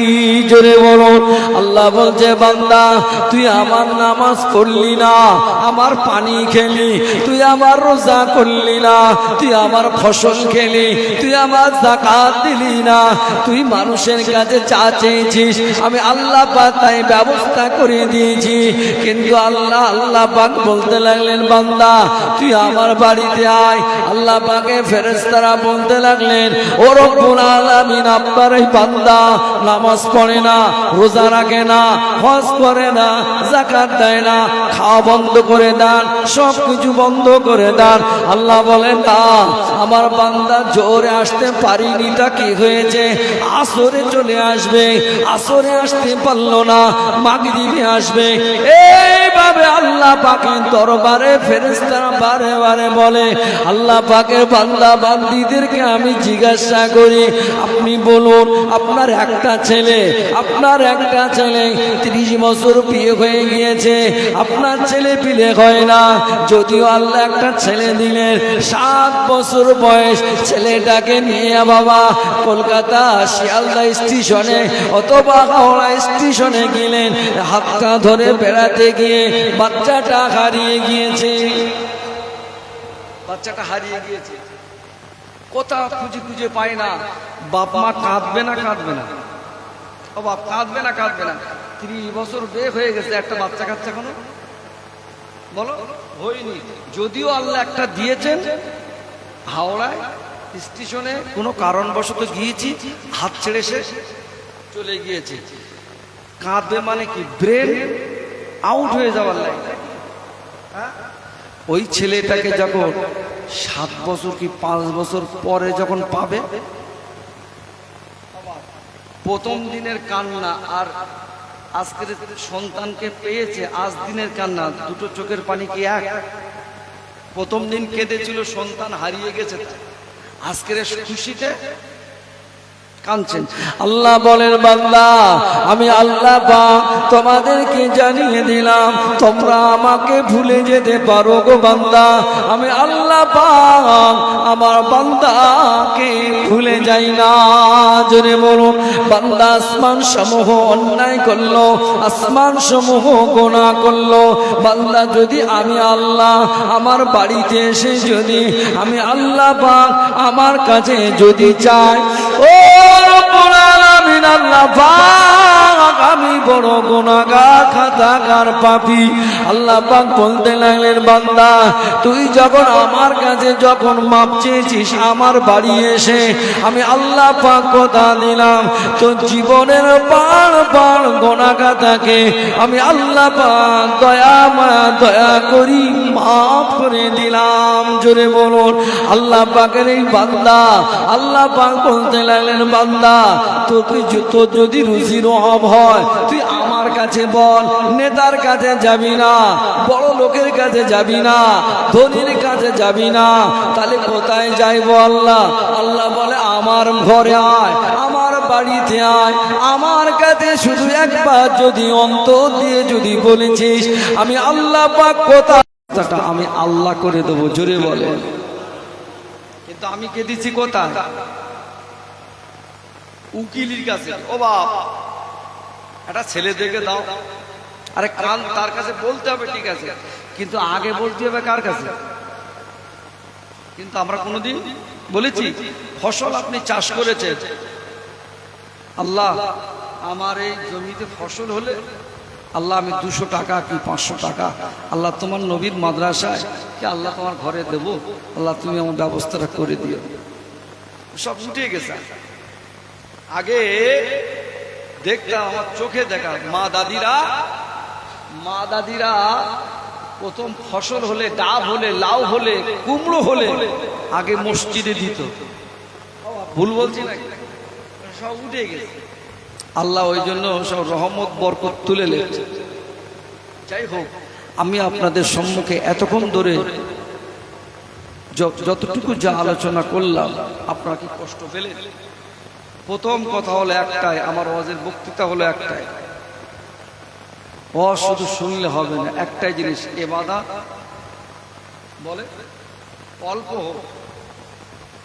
জোরে বলো আল্লাহ বলছে বান্দা তুই আমার নামাজ পড়লি না, আমার পানি খেলি, তুই আমার রোজা করলি না, তুই আমার ফসল খেলি, তুই আমার যাকাত দিলি না, তুই মানুষের কাছে চা চেয়েছিস, আমি আল্লাহ পাক তাই ব্যবস্থা করে দিয়েছি। কিন্তু আল্লাহ পাক বলতে লাগলেন বান্দা তুই আমার বাড়িতে আয়। আল্লাহ পাকে ফেরেশতারা বলতে লাগলেন ও রব্বুল আলামিন আপনার এই বান্দা নামাজ পড়ে না, রোজা রাখে না, হজ করে না, যাকাত দেয় না, খাওয়া বন্ধ করে দেন, সব কিছু বন্ধ করে দেন। আল্লাহ বলেন না, আমার বান্দা জোরে আসতে পারিনি, তা কি হয়েছে, আসরে চলে আসবে, আসরে আসতে পারলো না, মাগরিবে আসবে। এইভাবে আল্লাহ পাকের দরবারে ফেরেশতারা বারে বারে বলে আল্লাহ পাকের বান্দা বান্দীদেরকে আমি জিজ্ঞাসা করি আপনি বলুন আপনার একটা ছেলে 30 বছর বিয়ে হয়ে গিয়েছে, আপনার ছেলে পিলে হয় না, যদিও আল্লাহ একটা ছেলে দিলেন 7 বছর বয়স, ছেলেটাকে নিয়ে বাবা কলকাতা শিয়ালদা স্টেশনে অথবা হাওড়া স্টেশনে গেলেন, হাতটা ধরে বেড়াতে গিয়ে বাচ্চাটা হারিয়ে গিয়েছে। কোথাও খুঁজে পায় না। বাপ মা কাঁদবে না? ও বাপ কাঁদবে না? 30 বছর বিয়ে হয়ে গেছে, একটা বাচ্চা কাচ্চা কোনো বলো হয়নি। যদিও আল্লাহ একটা দিয়েছেন, হাওড়ায় স্টেশনে কোনো কারণবশত গিয়েছি, হাত ছেড়ে সে চলে গিয়েছে। কাঁদবে মানে কি, ব্রেন আউট হয়ে যাওয়ার লাগে। ওই ছেলেটাকে যখন 7 বছর কি 5 বছর পরে যখন পাবে, প্রথম দিনের কান্না আর আজকের সন্তানকে পেয়েছে আজ দিনের কান্না, দুটো চোখের পানি কি এক? প্রথম দিন কেঁদেছিল সন্তান হারিয়ে গেছে, আজকের খুশিতে কাঁদছেন। আল্লাহ বলেন বান্দা আমি আল্লাহ পাক তোমাদেরকে জানিয়ে দিলাম তোমরা আমাকে ভুলে যেতে পারো গো বান্দা, আমি আল্লাহ পাক আমার বান্দাকে ভুলে যাই না। জোরে বলুন বান্দা আসমান সমূহ অন্যায় করলো, আসমান সমূহ গুনাহ করলো, বান্দা যদি আমি আল্লাহ আমার বাড়িতে এসে যদি আমি আল্লাহ পাক আমার কাছে যদি চাই, ও রব্বুল আলামিন আল্লাহ পাক আমি বড় গুনাহগার খাতাকার পাপী। আল্লাহ পাক বলতে লাগলেন বান্দা তুই যখন আমার কাছে যখন মাপ চেয়েছিস আমার বাড়ি এসে, আমি আল্লাহ পাক কথা দিলাম তোর জীবনের পার গুনাহ খাতাকে আমি আল্লাহ পাক দয়া করি মাফ করে দিলাম। জোরে বলুন আল্লাহ পাকের এই বান্দা আল্লাহ পাক বলতে লাগলেন বান্দা তোর যদি রুজির অভাব হয় তুই আমার কাছে বল, নেতার কাছে যাবি না, বড় লোকের কাছে যাবি না, ধনীর কাছে যাবি না, তাহলে কোথায় যাইব আল্লাহ? আল্লাহ বলে আমার ঘরে আয়, আমার বাড়িতে আয়, আমার কাছে শুধু একবার যদি অন্তর দিয়ে যদি বলেছিস আমি আল্লাহ পাক কোথায় আমি আল্লাহ করে দেবো। জোরে বলে কিন্তু আমি কে দিচ্ছি কোথায়? উকিলের কাছে। ও বাপ একটা ছেলে দেখে দাও, আরে কান তার কাছে বলতে হবে ঠিক আছে, কিন্তু আগে বলতে হবে কার কাছে? কিন্তু আমরা কোনোদিন বলেছি ফসল আপনি চাষ করেছেন, আল্লাহ আমার এই জমিতে ফসল হলে আল্লাহ আমি 200 টাকা কি 500 টাকা আল্লাহ তোমার নবীর মাদ্রাসায় কি আল্লাহ তোমার ঘরে দেব, আল্লাহ তুমি আমার ব্যবস্থাটা করে দিও। সব উঠে গেছে। আগে দেখতাম আমার চোখে দেখা মা দাদিরা প্রথম ফসল হলে, ডাব হলে, লাউ হলে, কুমড়ো হলে আগে মসজিদে দিত। ভুল বলছি না? সব উঠে গেছে। আল্লাহ ওই জন্য সব রহমত বরকত তুলে লেগেছে। যাই হোক আমি আপনাদের সম্মুখে এতক্ষণ ধরে যতটুকু যা আলোচনা করলাম আপনারা কি কষ্ট পেলেন? প্রথম কথা হলো একটাই, আমার ওয়াজের বক্তৃতা হলো একটাই, ও শুধু শুনলে হবে না, একটাই জিনিস, ইবাদত বলে অল্প হোক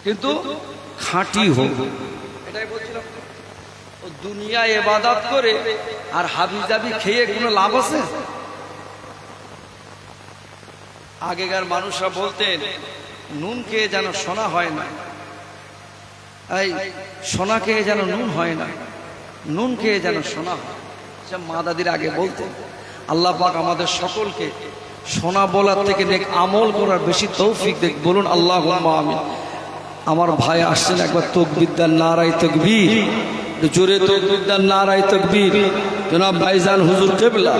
কিন্তু খাঁটি হোক। এটাই বলছিলাম, ও দুনিয়া ইবাদত করে আর হাবিজাবি খেয়ে কোনো লাভ আছে? আগেকার মানুষরা বলতেন নুন খেয়ে যেন সোনা হয় না, এই সোনা খেয়ে যেন নুন হয় না, নুন খেয়ে যেন সোনা হয়। মা দাদির আগে বলতেন। আল্লাহ পাক আমাদের সকলকে সোনা বলার থেকে নেক আমল করার বেশি তৌফিক দেখ, বলুন আল্লাহুম্মা আমিন। আমার ভাই আসছেন, একবার তাকবীর দেন, নারায়ে তাকবীর, জোরে তাকবীর দেন, নারায়ে তাকবীর। জনাব ভাইজান হুজুর কিবলা,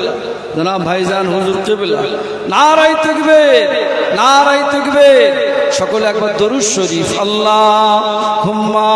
জনাব ভাইজান হুজুর কিবলা, নারায়ে তাকবীর, নারায়ে তাকবীর। সকলে একবার দরুদ শরীফ, আল্লাহুম্মা